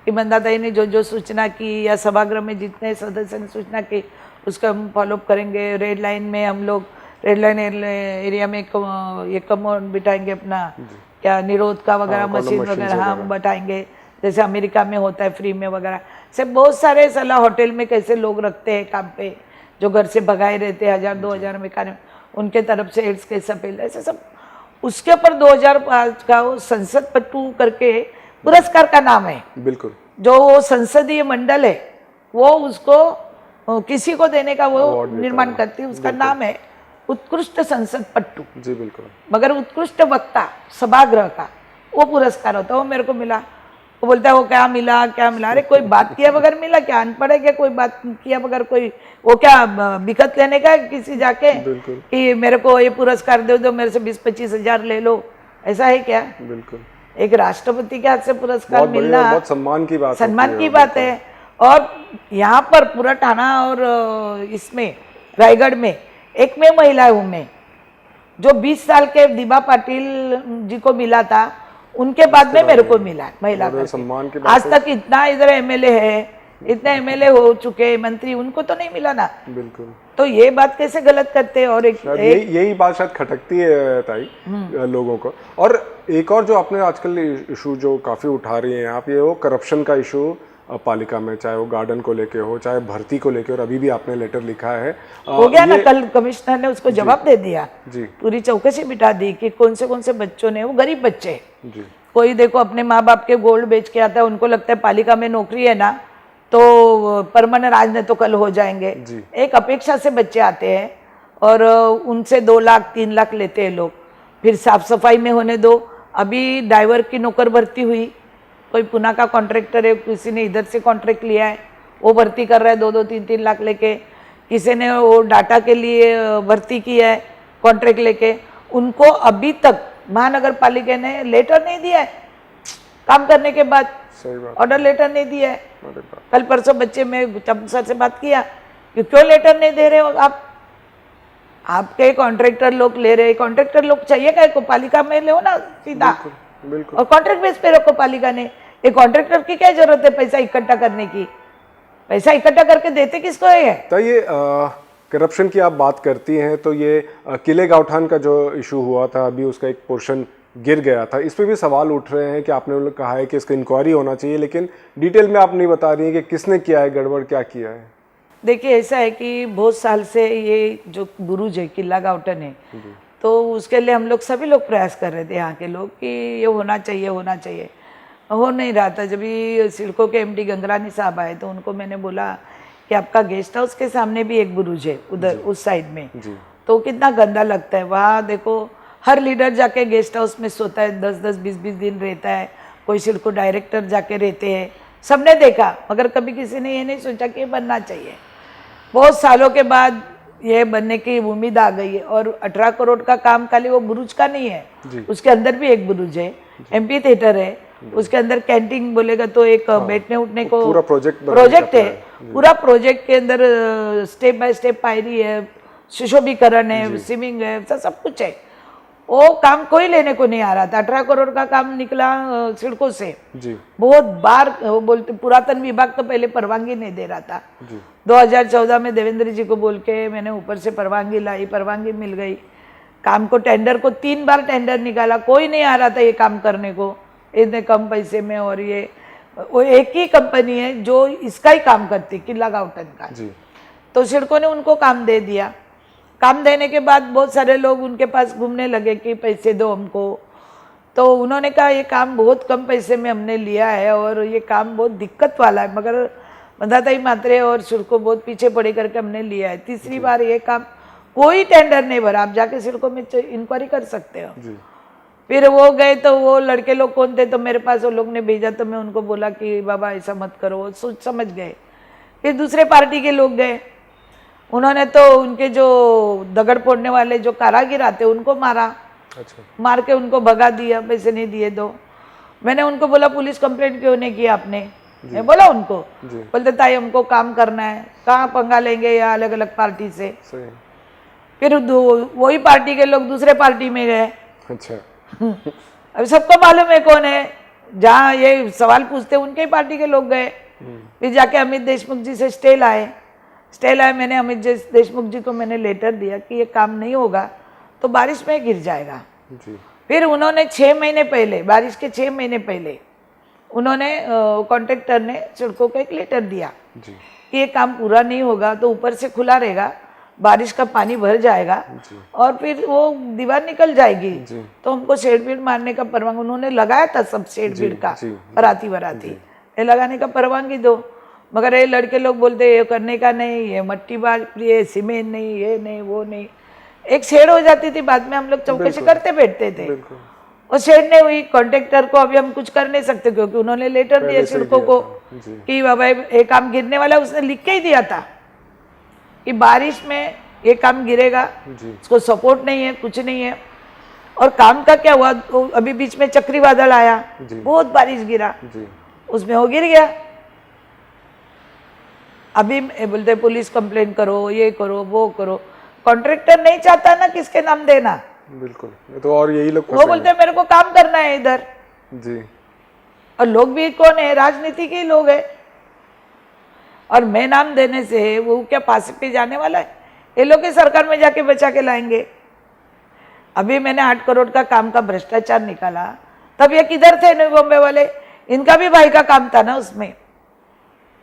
कि मंदाताई ने जो जो सूचना की या सभागृह में जितने सदस्य ने सूचना की उसको हम फॉलोअप करेंगे। रेड लाइन में हम लोग रेड लाइन एरिया में ये कम बिठाएंगे अपना क्या निरोध का वगैरह मशीन वगैरह हम बैठाएंगे, जैसे अमेरिका में होता है फ्री में वगैरह। से बहुत सारे सलाह होटल में कैसे लोग रखते हैं काम पे, जो घर से भगाए रहते हैं 1000-2000 में खाने, उनके तरफ से एड्स कैसा फैल, ऐसे सब। उसके ऊपर 2005 का वो संसद पट्टू करके पुरस्कार का नाम है।
बिल्कुल।
जो वो संसदीय मंडल है वो उसको किसी को देने का वो
Award देता
निर्माण
है।
करती है। उसका नाम है उत्कृष्ट संसद पट्टू,
जी बिल्कुल।
मगर उत्कृष्ट वक्ता सभागृह का वो पुरस्कार होता है, वो मेरे को मिला। वो बोलता है वो क्या मिला क्या मिला, अरे कोई बात किया बगैर मिला क्या, अनपढ़ है क्या, कोई बात किया बगैर कोई, वो क्या बिकत लेने का है किसी जाके
बिल्कुल।
कि मेरे को ये पुरस्कार दे दो, मेरे से 20-25 हजार ले लो, ऐसा है क्या?
बिल्कुल,
एक राष्ट्रपति के हाथ से पुरस्कार
बहुत बढ़िया,
मिलना
बहुत सम्मान की बात
सम्मान
होती
की बात है। और यहाँ पर पूरा ठाणा और इसमें रायगढ़ में एक मैं महिला हूँ मैं, जो 20 साल के दीपा पाटिल जी को मिला था, उनके बाद में मेरे को मिला महिला
बड़े
का।
सम्मान की
आज तक इतना इधर एमएलए है, इतने एमएलए हो चुके, मंत्री, उनको तो नहीं मिला ना।
बिल्कुल।
तो ये बात कैसे गलत करते हैं? और
शायद यही बात शायद खटकती है ताई लोगों को। और एक और जो आपने आजकल इशू जो काफ़ी उठा रही हैं आप, ये वो करप्शन का इशू पालिका में, चाहे वो गार्डन को लेके हो, चाहे भर्ती को लेके, और अभी भी आपने लेटर लिखा है।
हो गया ना, कल कमिश्नर ने उसको जवाब दे दिया,
जी
पूरी चौकसी बिठा दी कि कौन से बच्चों ने, वो गरीब बच्चे हैं।
जी
कोई देखो अपने माँ बाप के गोल्ड बेच के आता है, उनको लगता है पालिका में नौकरी है ना तो परमानेंट, आज नहीं तो कल हो जाएंगे।
जी।
एक अपेक्षा से बच्चे आते हैं और उनसे 2 लाख 3 लाख लेते हैं लोग। फिर साफ सफाई में होने दो, अभी ड्राइवर की नौकर भर्ती हुई, कोई पुणे का कॉन्ट्रैक्टर है, किसी ने इधर से कॉन्ट्रैक्ट लिया है, वो भर्ती कर रहा है 2-2 3-3 लाख लेके, किसी ने वो डाटा के लिए भर्ती किया है कॉन्ट्रैक्ट लेके, उनको अभी तक महानगर पालिका ने लेटर नहीं दिया है काम करने के बाद,
सही बात।
ऑर्डर लेटर नहीं दिया है।
अरे बाप।
कल परसों बच्चे में चंपू सर से बात किया कि क्यों लेटर नहीं दे रहे हो आप, आपके कॉन्ट्रैक्टर लोग ले रहे, कॉन्ट्रैक्टर लोग चाहिए क्या को, पालिका में ले ना सीधा,
बिल्कुल।
और कॉन्ट्रैक्ट बेस पे रखो पालिका ने। ये कॉन्ट्रैक्टर की क्या जरूरत है पैसा इकट्ठा करने की, पैसा इकट्ठा करके देते किसको है?
तो ये करप्शन की आप बात करती हैं, तो ये किले गावठान का जो इशू हुआ था अभी, उसका एक पोर्शन गिर गया था, इस पे भी सवाल उठ रहे हैं कि आपने उन्होंने कहा है कि इसका इंक्वायरी होना चाहिए, लेकिन डिटेल में आप नहीं बता रही हैं कि किसने किया है, गड़बड़ क्या किया है।
देखिए ऐसा है कि बहुत साल से ये जो बुरुज है किला गावठन है, तो उसके लिए हम लोग सभी लोग प्रयास कर रहे थे यहाँ के लोग कि ये होना चाहिए होना चाहिए, हो नहीं रहा था। जब भी सिडको के एमडी गंगरानी साहब आए तो उनको मैंने बोला कि आपका गेस्ट हाउस के सामने भी एक बुरुज है उधर उस साइड में, तो कितना गंदा लगता है वहाँ। देखो हर लीडर जाके गेस्ट हाउस में सोता है, 10-10 20-20 दिन रहता है, कोई सिडको डायरेक्टर जाके रहते हैं, सबने देखा, मगर कभी किसी ने ये नहीं सोचा कि ये बनना चाहिए। बहुत सालों के बाद ये बनने की उम्मीद आ गई है। और 18 करोड़ का काम खाली वो बुरुज का नहीं है, उसके अंदर भी एक बुरुज है, एमपी थिएटर है, उसके अंदर कैंटीन बोलेगा तो एक बैठने उठने को
पूरा प्रोजेक्ट
है। पूरा प्रोजेक्ट के अंदर स्टेप बाय स्टेप पायरी है, सुशोभीकरण है, स्विमिंग है, सब कुछ है। वो काम कोई लेने को नहीं आ रहा था। 18 करोड़ का काम निकला सिडको से
जी।
बहुत बार। वो बोलते पुरातन विभाग तो पहले परवानगी नहीं दे रहा था। 2014 में देवेंद्र जी को बोल के मैंने ऊपर से परवानगी लाई, परवानगी मिल गई। काम को टेंडर को 3 बार टेंडर निकाला, कोई नहीं आ रहा था ये काम करने को इतने कम पैसे में। और ये वो एक ही कंपनी है जो इसका ही काम करती, किला गावठन का। तो सिडको ने उनको काम दे दिया। काम देने के बाद बहुत सारे लोग उनके पास घूमने लगे कि पैसे दो हमको, तो उन्होंने कहा ये काम बहुत कम पैसे में हमने लिया है और ये काम बहुत दिक्कत वाला है, मगर मंदाताई मात्रे और सिडको बहुत पीछे पड़े करके हमने लिया है। तीसरी बार ये काम कोई टेंडर नहीं भरा, आप जाके सिडको में इंक्वायरी कर सकते हो। फिर वो गए तो वो लड़के लोग कौन थे, तो मेरे पास वो लोग ने भेजा, तो मैं उनको बोला कि बाबा ऐसा मत करो, वो सोच समझ गए। फिर दूसरे पार्टी के लोग गए, उन्होंने तो उनके जो दगड़ फोड़ने वाले जो कारागिर आते उनको मारा।
अच्छा।
मार के उनको भगा दिया, पैसे नहीं दिए दो। मैंने उनको बोला पुलिस कंप्लेंट क्यों नहीं की आपने, मैं बोला उनको, बोलते ताई हमको काम करना है, कहाँ पंगा लेंगे या अलग अलग पार्टी से।
सही।
फिर वही पार्टी के लोग दूसरे पार्टी में गए।
अच्छा।
अभी सबको मालूम है कौन है, जहाँ ये सवाल पूछते उनके ही पार्टी के लोग गए। फिर जाके अमित देशमुख जी से स्टे लाए। मैंने अमित देशमुख जी को मैंने लेटर दिया कि ये काम नहीं होगा तो बारिश में गिर जाएगा। फिर उन्होंने 6 महीने पहले, बारिश के 6 महीने पहले उन्होंने कॉन्ट्रैक्टर ने सिडको को एक लेटर दिया कि ये काम पूरा नहीं होगा तो ऊपर से खुला रहेगा, बारिश का पानी भर जाएगा और फिर वो दीवार निकल जाएगी, तो हमको शेड बीड मारने का परवानगी, उन्होंने लगाया था सब शेड बीड का, बराती ये लगाने का परवानगी दो। मगर ये लड़के लोग बोलते ये करने का नहीं, ये मट्टी बारी है, सीमेंट नहीं, ये नहीं वो नहीं। एक शेड हो जाती थी, बाद में हम लोग चौकसी करते बैठते थे।
बिल्कुल।
और शेड नहीं हुई, कॉन्ट्रेक्टर को अभी हम कुछ कर नहीं सकते क्योंकि उन्होंने लेटर दिया सिडको को
जी।
कि बाबा ये काम गिरने वाला है। उसने लिख के ही दिया था कि बारिश में ये काम गिरेगा,
जी।
उसको सपोर्ट नहीं है, कुछ नहीं है। और काम का क्या हुआ, तो अभी बीच में चक्रवादल आया,
जी।
बहुत बारिश गिरा,
जी।
उसमें वो गिर गया। अभी बोलते पुलिस कंप्लेन करो, ये करो, वो करो। कॉन्ट्रैक्टर नहीं चाहता ना किसके नाम देना।
बिल्कुल, ये तो और यही लोग
वो बोलते मेरे को काम करना है इधर।
जी।
और लोग भी कौन है, राजनीति के लोग है। और मैं नाम देने से वो क्या पास पे जाने वाला है? ये लोग की सरकार में जाके बचा के लाएंगे। अभी मैंने 8 करोड़ का काम का भ्रष्टाचार निकाला, तब ये किधर थे नवी बॉम्बे वाले? इनका भी भाई का काम था ना उसमें।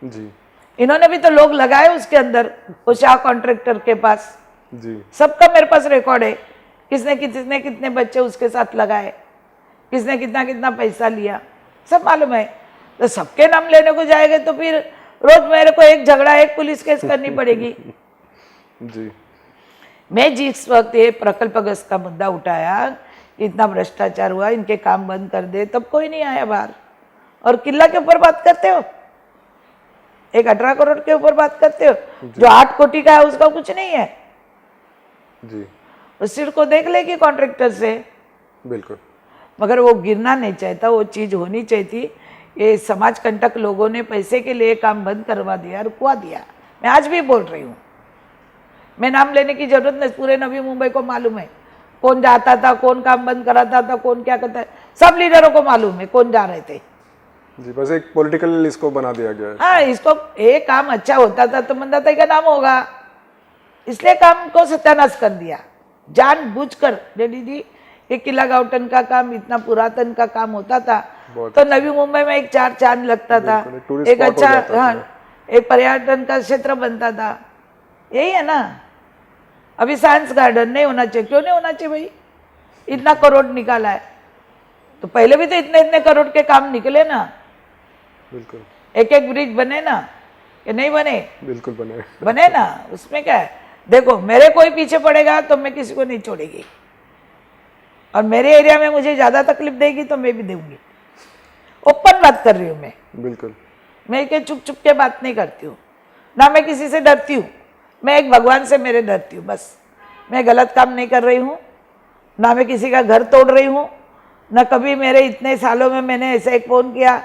जी।
इन्होंने भी तो लोग लगाए उसके अंदर, वो शाह कॉन्ट्रैक्टर के पास।
जी।
सबका मेरे पास रिकॉर्ड है, किसने कितने कितने बच्चे उसके साथ लगाए, किसने कितना कितना पैसा लिया, सब मालूम है। तो सबके नाम लेने को जाएंगे तो फिर रोज मेरे को एक झगड़ा, एक पुलिस केस करनी पड़ेगी।
जी।
मैं जिस वक्त ये प्रकल्पग्रस्त का मुद्दा उठाया, इतना भ्रष्टाचार हुआ, इनके काम बंद कर दे, तब कोई नहीं आया बाहर। और किला के ऊपर बात करते हो, एक 18 करोड़ के ऊपर बात करते हो, जो 8 कोटी का है उसका कुछ नहीं है।
जी।
उस सिर को देख लेगी कॉन्ट्रैक्टर से।
बिल्कुल।
मगर वो गिरना नहीं चाहता, वो चीज़ होनी चाहिए। ये समाज कंटक लोगों ने पैसे के लिए काम बंद करवा दिया, रुकवा दिया। मैं आज भी बोल रही हूँ, मैं नाम लेने की जरूरत नहीं, पूरे नवी मुंबई को मालूम है कौन जाता था, कौन काम बंद कराता था, कौन क्या करता है, सब लीडरों को मालूम है कौन जा रहे थे।
जी, बस एक पॉलिटिकल इसको बना दिया गया है।
हाँ, इसको एक काम अच्छा होता था तो मंदाताई का नाम होगा, इसलिए काम को सत्यानाश कर दिया जानबूझकर। रेड्डी जी, ये किला गाउटन का काम इतना पुरातन का काम होता था तो नवी मुंबई में एक 4 चांद लगता था, एक अच्छा, हाँ, एक पर्यटन का क्षेत्र बनता था। यही है ना। अभी साइंस गार्डन नहीं होना चाहिए, क्यों नहीं होना चाहिए भाई? इतना करोड़ निकाला है तो पहले भी तो इतने इतने करोड़ के काम निकले ना।
बिल्कुल।
एक एक ब्रिज बने ना, कि नहीं बने?
बिल्कुल बने।
बने ना, उसमें क्या है? देखो, मेरे कोई पीछे पड़ेगा तो मैं किसी को नहीं छोड़ेगी, और मेरे एरिया में मुझे ज्यादा तकलीफ देगी तो मैं भी दूंगी। ओपन बात कर रही हूँ मैं।
बिल्कुल।
मैं के चुप चुप के बात नहीं करती हूँ, ना मैं किसी से डरती हूँ। मैं एक भगवान से मेरे डरती हूँ बस। मैं गलत काम नहीं कर रही हूँ, ना मैं किसी का घर तोड़ रही हूँ, ना कभी मेरे इतने सालों में मैंने ऐसा एक फोन किया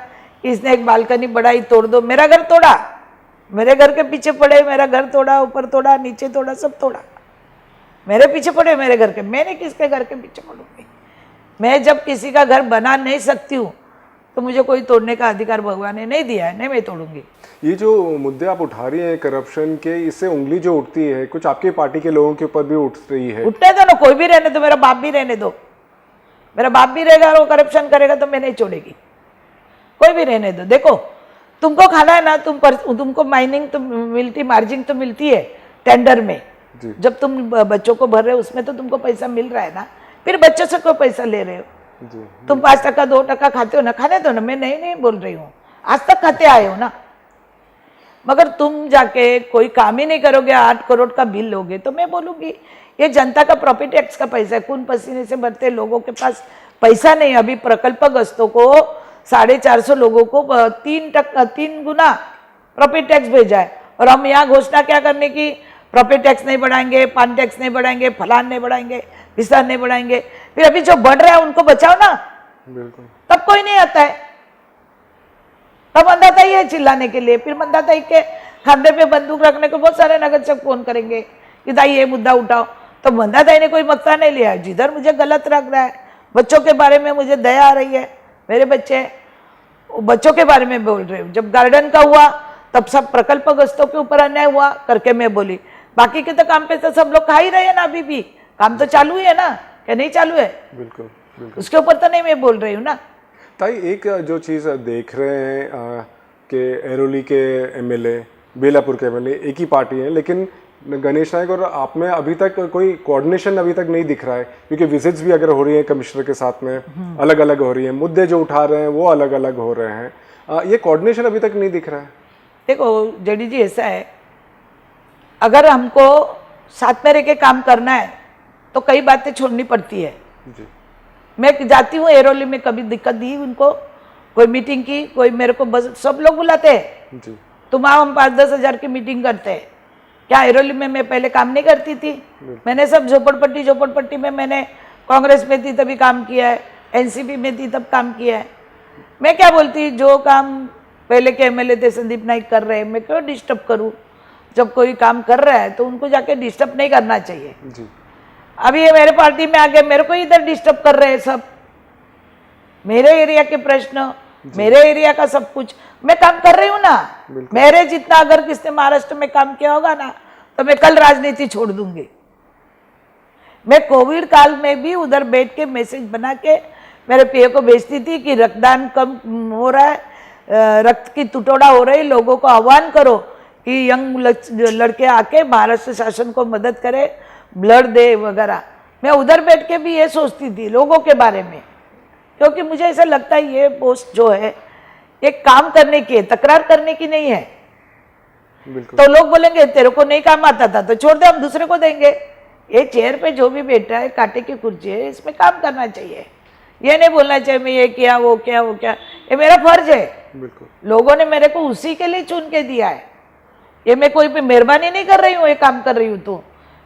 कि इसने एक बालकनी बढ़ाई तोड़ दो। मेरा घर तोड़ा, मेरे घर के पीछे पड़े, मेरा घर तोड़ा, ऊपर तोड़ा, नीचे तोड़ा, सब तोड़ा। मेरे पीछे पड़े मेरे घर के, मैंने किसके घर के पीछे पड़ूंगी? मैं जब किसी का घर बना नहीं सकती हूँ तो मुझे कोई तोड़ने का अधिकार भगवान ने नहीं दिया है, नहीं मैं तोड़ूंगी।
ये जो मुद्दे आप उठा रही हैं करप्शन के, इससे उंगली जो उठती है कुछ आपके पार्टी के लोगों के ऊपर भी उठ रही है।
उठने दो ना, कोई भी रहने दो, मेरा बाप भी रहने दो। मेरा बाप भी रहेगा और वो करप्शन करेगा तो मैं नहीं छोड़ेगी, कोई भी रहने दो। देखो, तुमको खाना है ना, तुमको माइनिंग तो मिलती, मार्जिन तो मिलती है टेंडर में। जब तुम बच्चों को भर रहे हो उसमें तो तुमको पैसा मिल रहा है ना, फिर बच्चों से कोई पैसा ले रहे हो।
जी।
तुम 5% 2% खाते हो ना, खाने दो ना, मैं नहीं बोल रही हूँ, आज तक खाते आए हो ना। मगर तुम जाके कोई काम ही नहीं करोगे, 8 करोड़ का बिल लोगे तो मैं बोलूंगी ये जनता का प्रॉपर्टी टैक्स का पैसा है, खून पसीने से भरते लोगों के पास पैसा नहीं। अभी प्रकल्पग्रस्तों को 450 लोगों को 3 गुना प्रॉपर्टी टैक्स भेजा है, और हम यहाँ घोषणा क्या करने की, प्रॉपर्टी टैक्स नहीं बढ़ाएंगे, पान टैक्स नहीं बढ़ाएंगे, फलान नहीं बढ़ाएंगे, विस्तार नहीं बढ़ाएंगे। फिर अभी जो बढ़ रहा है उनको बचाओ ना।
बिल्कुल।
तब कोई नहीं आता है, तब मंदाताई है चिल्लाने के लिए। फिर मंदाताई के खांधे पे बंदूक रखने को बहुत सारे नगर सेवक फोन करेंगे कि दाई ये मुद्दा उठाओ, तो मंदाताई ने कोई मक्ता नहीं लिया है। जिधर मुझे गलत लग रहा है, बच्चों के बारे में मुझे दया आ रही है, मेरे बच्चे, बच्चों के बारे में बोल रहे हूँ। जब गार्डन का हुआ तब सब प्रकल्पग्रस्तों के ऊपर अन्याय हुआ करके मैं बोली, बाकी के तो काम पे तो सब लोग खा ही रहे हैं ना, अभी भी काम तो चालू ही है ना, क्या नहीं चालू है?
बिल्कुल। बिल्कुल।
उसके ऊपर तो नहीं मैं बोल रही हूँ ना।
ताई, एक जो चीज़ देख रहे हैं कि एरोली के एमएलए, बेलापुर के एमएलए एक ही पार्टी है, लेकिन गणेश नायक और आप में अभी तक कोई कोऑर्डिनेशन अभी तक नहीं दिख रहा है, क्योंकि विजिट्स भी अगर हो रही है कमिश्नर के साथ में अलग अलग हो रही है, मुद्दे जो उठा रहे हैं वो अलग अलग हो रहे हैं, ये कोऑर्डिनेशन अभी तक नहीं दिख रहा है।
देखो जेडी जी, ऐसा है, अगर हमको साथ में रह के काम करना है तो कई बातें छोड़नी पड़ती है।
जी
मैं जाती हूँ एरोली में, कभी दिक्कत दी उनको, कोई मीटिंग की, कोई मेरे को बस सब लोग बुलाते हैं,
जी
तुम आओ, हम 5-10 हज़ार की मीटिंग करते हैं। क्या एरोली में मैं पहले काम नहीं करती थी? मैंने सब झोपड़पट्टी में मैंने कांग्रेस में थी तभी काम किया है, एनसीपी में थी तब काम किया है। मैं क्या बोलती, जो काम पहले के एमएलए थे संदीप नाइक कर रहे हैं, मैं क्यों डिस्टर्ब करूं? जब कोई काम कर रहा है तो उनको जाके डिस्टर्ब नहीं करना चाहिए।
जी
अभी ये मेरे पार्टी में आ गए, मेरे को इधर डिस्टर्ब कर रहे हैं सब, मेरे एरिया के प्रश्न, मेरे एरिया का सब कुछ मैं काम कर रही हूँ ना। मेरे जितना अगर किसने महाराष्ट्र में काम किया होगा ना, तो मैं कल राजनीति छोड़ दूंगी। मैं कोविड काल में भी उधर बैठ के मैसेज बना के मेरे पीए को भेजती थी कि रक्तदान कम हो रहा है, रक्त की टुटोड़ा हो रही, लोगों को आह्वान करो कि यंग लड़के आके महाराष्ट्र शासन को मदद करे, ब्लड दे वगैरह। मैं उधर बैठ के भी ये सोचती थी लोगों के बारे में, क्योंकि मुझे ऐसा लगता है ये पोस्ट जो है ये काम करने की है, तकरार करने की नहीं है। तो लोग बोलेंगे तेरे को नहीं काम आता था तो छोड़ दे, हम दूसरे को देंगे। ये चेयर पे जो भी बैठा है, कांटे की कुर्सी है, इसमें काम करना चाहिए। ये नहीं बोलना चाहिए मैं ये किया वो क्या वो क्या, ये मेरा फर्ज है। लोगों ने मेरे को उसी के लिए चुन के दिया है। ये मैं कोई पे मेहरबानी नहीं कर रही हूँ, ये काम कर रही हूँ, तो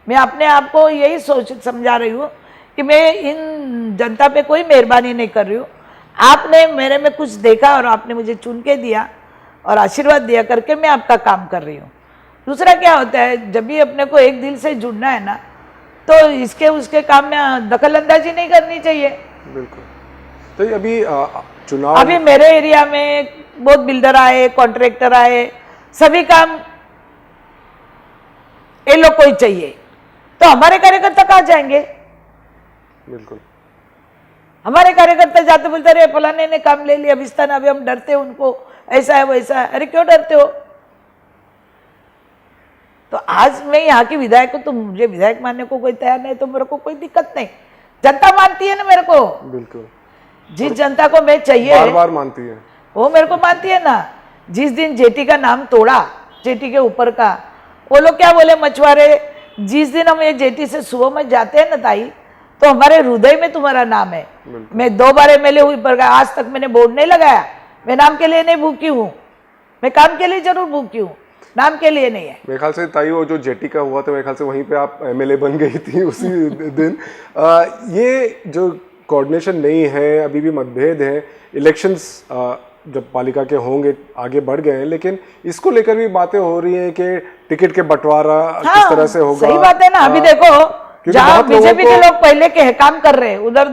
मैं अपने आप को यही सोच समझा रही हूँ कि मैं इन जनता पे कोई मेहरबानी नहीं कर रही हूँ। आपने मेरे में कुछ देखा और आपने मुझे चुन के दिया और आशीर्वाद दिया करके मैं आपका काम कर रही हूँ। दूसरा क्या होता है, जब भी अपने को एक दिल से जुड़ना है ना, तो इसके उसके काम में दखल अंदाजी नहीं करनी चाहिए।
बिल्कुल। तो ये अभी चुनाव,
अभी मेरे एरिया में बहुत बिल्डर आए, कॉन्ट्रैक्टर आए, सभी काम ये लोग को ही चाहिए, तो हमारे कार्यकर्ता कहाँ जाएंगे?
बिल्कुल
हमारे कार्यकर्ता जाते बोलते अरे फलाने ने काम ले लिया अभिस्तान, अभी हम डरते उनको, ऐसा है वैसा है। अरे क्यों डरते हो? तो आज मैं यहाँ की विधायक हूँ, तो मुझे विधायक मानने को कोई तैयार नहीं तो मेरे को कोई दिक्कत नहीं, जनता मानती है ना मेरे को।
बिल्कुल,
जिस जनता को मैं चाहिए
बार बार मानती है,
वो मेरे को मानती है ना। जिस दिन जेटी का नाम तोड़ा, जेटी के ऊपर का, वो लोग क्या बोले मछुआरे, जिस दिन हम ये जेटी से सुबह में जाते हैं ना ताई, तो हमारे हृदय में तुम्हारा नाम है। मैं 2 बार एमएलए हुई पर आज तक मैंने बोर्ड नहीं लगाया। मैं नाम के लिए नहीं भूखी हूँ, मैं काम के लिए जरूर भूखी हूँ, नाम के लिए नहीं है।
मेरे ख्याल से ताई वो जो जेटी का हुआ था, मेरे ख्याल से वहीं पे आप एमएलए बन गई थी उसी दिन। ये जो कोऑर्डिनेशन नहीं है, अभी भी मतभेद है, इलेक्शंस जब पालिका के होंगे आगे बढ़ गए हैं, लेकिन इसको लेकर भी बातें हो रही हैं कि टिकट के बंटवारा किस तरह से होगा।
सही बात है ना। अभी देखो जहाँ बीजेपी के लोग पहले के काम कर रहे हैं, उधर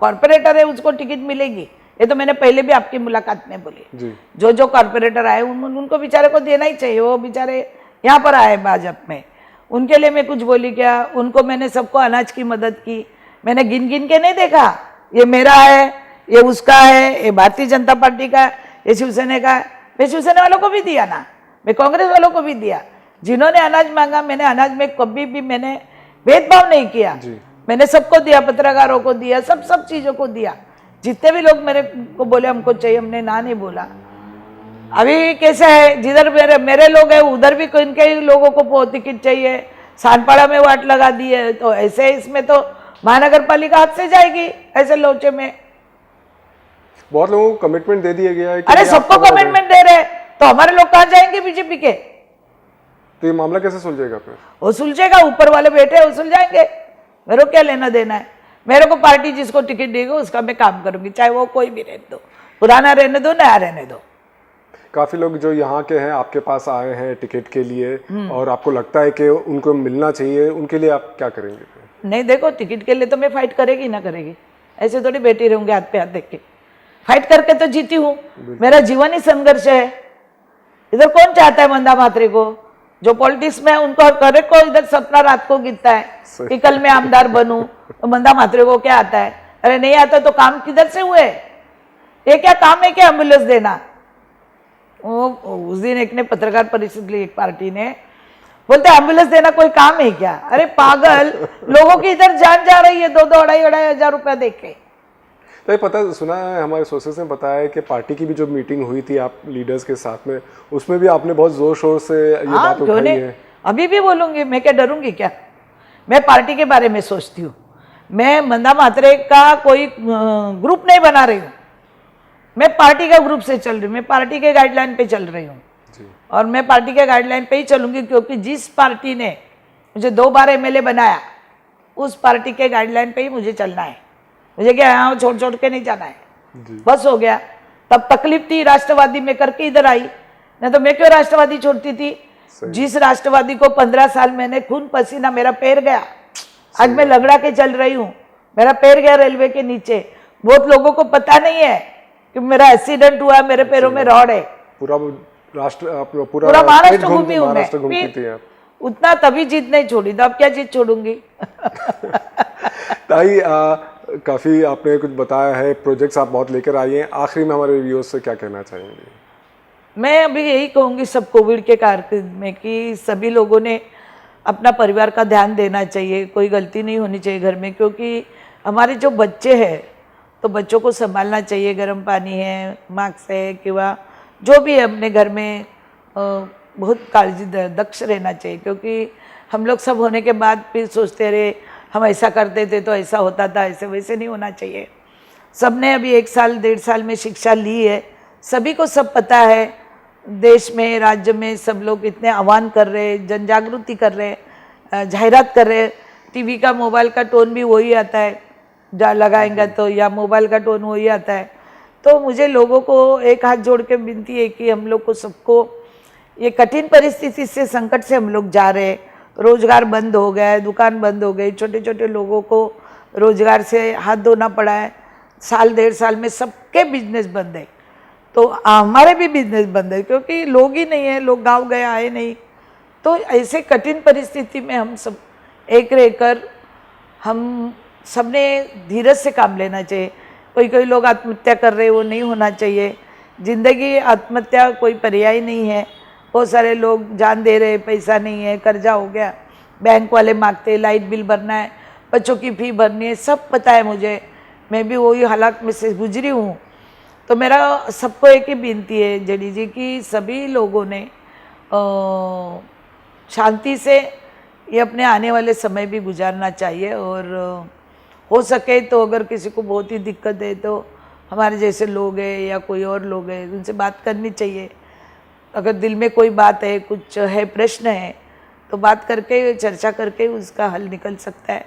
कॉर्पोरेटर है उसको टिकट मिलेगी, ये तो मैंने पहले भी आपकी मुलाकात में बोली। जो कॉर्पोरेटर आए उनको बेचारे को देना ही चाहिए, वो बेचारे यहाँ पर आए भाजपा में, उनके लिए मैं कुछ बोली क्या? उनको मैंने सबको अनाज की मदद की, मैंने गिन गिन के नहीं देखा ये मेरा है, ये उसका है, ये भारतीय जनता पार्टी का, ये शिवसेना का है। मैं शिवसेना वालों को भी दिया ना, मैं कांग्रेस वालों को भी दिया। जिन्होंने अनाज मांगा, मैंने अनाज में कभी भी मैंने भेदभाव नहीं किया, मैंने सबको दिया, पत्रकारों को दिया, सब चीजों को दिया। जितने भी लोग मेरे को बोले हमको चाहिए, हमने ना नहीं बोला। अभी कैसा है, जिधर मेरे लोग हैं उधर भी इनके लोगों को टिकट चाहिए, सानपाड़ा में वाट लगा दी है, तो ऐसे इसमें तो महानगर पालिका हाथ से जाएगी ऐसे लोचे में।
बहुत लोगों को कमिटमेंट दे दिया गया है कि
अरे सबको कमिटमेंट दे रहे, तो हमारे लोग कहाँ जाएंगे बीजेपी के?
तो ये मामला कैसे सुलझेगा फिर?
वो सुलझेगा, ऊपर वाले बैठे वो सुलझाएंगे, मेरे को क्या लेना देना है। मेरे को पार्टी जिसको टिकट देगी उसका मैं काम करूंगी, चाहे वो कोई भी रहने दो, पुराना रहने दो, नया रहने दो।
काफी लोग जो यहाँ के हैं आपके पास आए हैं टिकट के लिए, और आपको लगता है कि उनको मिलना चाहिए, उनके लिए आप क्या करेंगे?
नहीं देखो, टिकट के लिए तो मैं फाइट करेगी ना करेगी, ऐसे थोड़ी बैठी रहूंगी हाथ पे हाथ देख के। फाइट करके तो जीती हूँ, मेरा जीवन ही संघर्ष है। इधर कौन चाहता है मंदा मात्रे को? जो पॉलिटिक्स में उनको हर को इधर सपना रात को गिरता है कि कल मैं आमदार बनूं, तो मंदा मात्रे को क्या आता है? अरे नहीं आता तो काम किधर से हुए? ये क्या काम है क्या एम्बुलेंस देना? उस दिन एक ने पत्रकार परिषद ली, एक पार्टी ने, बोलते एम्बुलेंस देना कोई काम है क्या? अरे पागल, लोगों की इधर जान जा रही है 2-2 2.5 हजार रुपया देके।
तो ये पता सुना है, हमारे सोर्सेस ने बताया है कि पार्टी की भी जो मीटिंग हुई थी आप लीडर्स के साथ में, उसमें भी आपने बहुत जोर शोर से ये
हाँ
बात
क्यों
उठाई
नहीं,
है।
अभी भी बोलूंगी, मैं क्या डरूंगी क्या। मैं पार्टी के बारे में सोचती हूँ, मैं मंदा मात्रे का कोई ग्रुप नहीं बना रही हूँ, मैं पार्टी का ग्रुप से चल रही हूँ, मैं पार्टी के गाइडलाइन पे चल रही हूँ और मैं पार्टी के गाइडलाइन पे ही चलूंगी, क्योंकि जिस पार्टी ने मुझे 2 बार एमएलए बनाया उस पार्टी के गाइडलाइन पे ही मुझे चलना है। मुझे क्या यहाँ छोड़ छोड़ के नहीं जाना है, बस हो गया। तब तकलीफ थी राष्ट्रवादी में करके इधर आई, नहीं तो मैं क्यों राष्ट्रवादी छोड़ती थी। जिस राष्ट्रवादी को 15 साल मैंने खून पसीना, मेरा पैर गया, आज मैं लगड़ा के चल रही हूँ, मेरा पैर गया रेलवे के नीचे। बहुत लोगों को पता नहीं है कि मेरा एक्सीडेंट हुआ, मेरे पैरों में रॉड है।
पूरा
पूरा महाराष्ट्र घूमी हूँ मैं,
घूमती थी आप।
उतना तभी जीत नहीं छोड़ी, तो अब क्या जीत छोड़ूंगी।
ताई काफ़ी आपने कुछ बताया है, प्रोजेक्ट्स आप बहुत लेकर आई हैं, आखिरी में हमारे व्यूअर्स से क्या कहना चाहेंगे?
मैं अभी यही कहूँगी सब कोविड के कार्यक्रम में कि सभी लोगों ने अपना परिवार का ध्यान देना चाहिए, कोई गलती नहीं होनी चाहिए घर में, क्योंकि हमारे जो बच्चे हैं तो बच्चों को संभालना चाहिए। गर्म पानी है, मास्क है, किंवा जो भी है अपने घर में बहुत काळजी दक्ष रहना चाहिए, क्योंकि हम लोग सब होने के बाद फिर सोचते रहे हम ऐसा करते थे तो ऐसा होता था, ऐसे वैसे नहीं होना चाहिए। सबने अभी 1 साल 1.5 साल में शिक्षा ली है, सभी को सब पता है, देश में राज्य में सब लोग इतने आह्वान कर रहे हैं, जन जागृति कर रहे हैं, जाहिरात कर रहे हैं। टीवी का मोबाइल का टोन भी वही आता है, जा लगाएंगे तो, या मोबाइल का टोन वही आता है। तो मुझे लोगों को एक हाथ जोड़ के विनती है कि हम लोग को सबको ये कठिन परिस्थिति से, संकट से हम लोग जा रहे हैं, रोजगार बंद हो गया है, दुकान बंद हो गई, छोटे छोटे लोगों को रोजगार से हाथ धोना पड़ा है, 1 1.5 साल में सबके बिजनेस बंद है, तो हमारे भी बिजनेस बंद है, क्योंकि लोग ही नहीं है, लोग गांव गए आए नहीं। तो ऐसे कठिन परिस्थिति में हम सब एक रहकर हम सबने धीरज से काम लेना चाहिए। कोई लोग आत्महत्या कर रहे हैं, वो नहीं होना चाहिए। जिंदगी आत्महत्या कोई पर्याय नहीं है। बहुत सारे लोग जान दे रहे, पैसा नहीं है, कर्जा हो गया, बैंक वाले मांगते, लाइट बिल भरना है, बच्चों की फी भरनी है, सब पता है मुझे, मैं भी वही हालात में से गुजरी हूँ। तो मेरा सबको एक ही विनती है जेडी जी कि सभी लोगों ने शांति से ये अपने आने वाले समय भी गुजारना चाहिए, और हो सके तो अगर किसी को बहुत ही दिक्कत है तो हमारे जैसे लोग हैं या कोई और लोग हैं, उनसे बात करनी चाहिए। अगर दिल में कोई बात है, कुछ है, प्रश्न है, तो बात करके, चर्चा करके उसका हल निकल सकता है,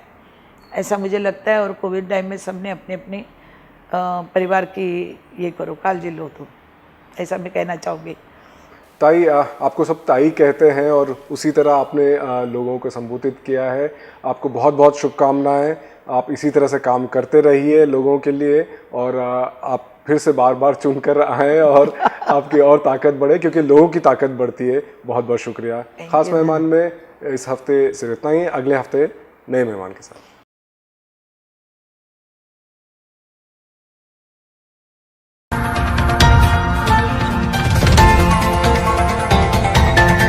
ऐसा मुझे लगता है। और कोविड टाइम में सबने अपने अपने परिवार की ये करो, काळजी लो, तो ऐसा मैं कहना चाहूँगी।
ताई, आपको सब ताई कहते हैं और उसी तरह आपने लोगों को संबोधित किया है। आपको बहुत बहुत शुभकामनाएं, आप इसी तरह से काम करते रहिए लोगों के लिए, और आप फिर से बार बार चुन कर आएँ और आपकी और ताकत बढ़े, क्योंकि लोगों की ताकत बढ़ती है। बहुत बहुत शुक्रिया। खास मेहमान में इस हफ्ते सिर्फ इतना ही, अगले हफ्ते नए मेहमान के साथ।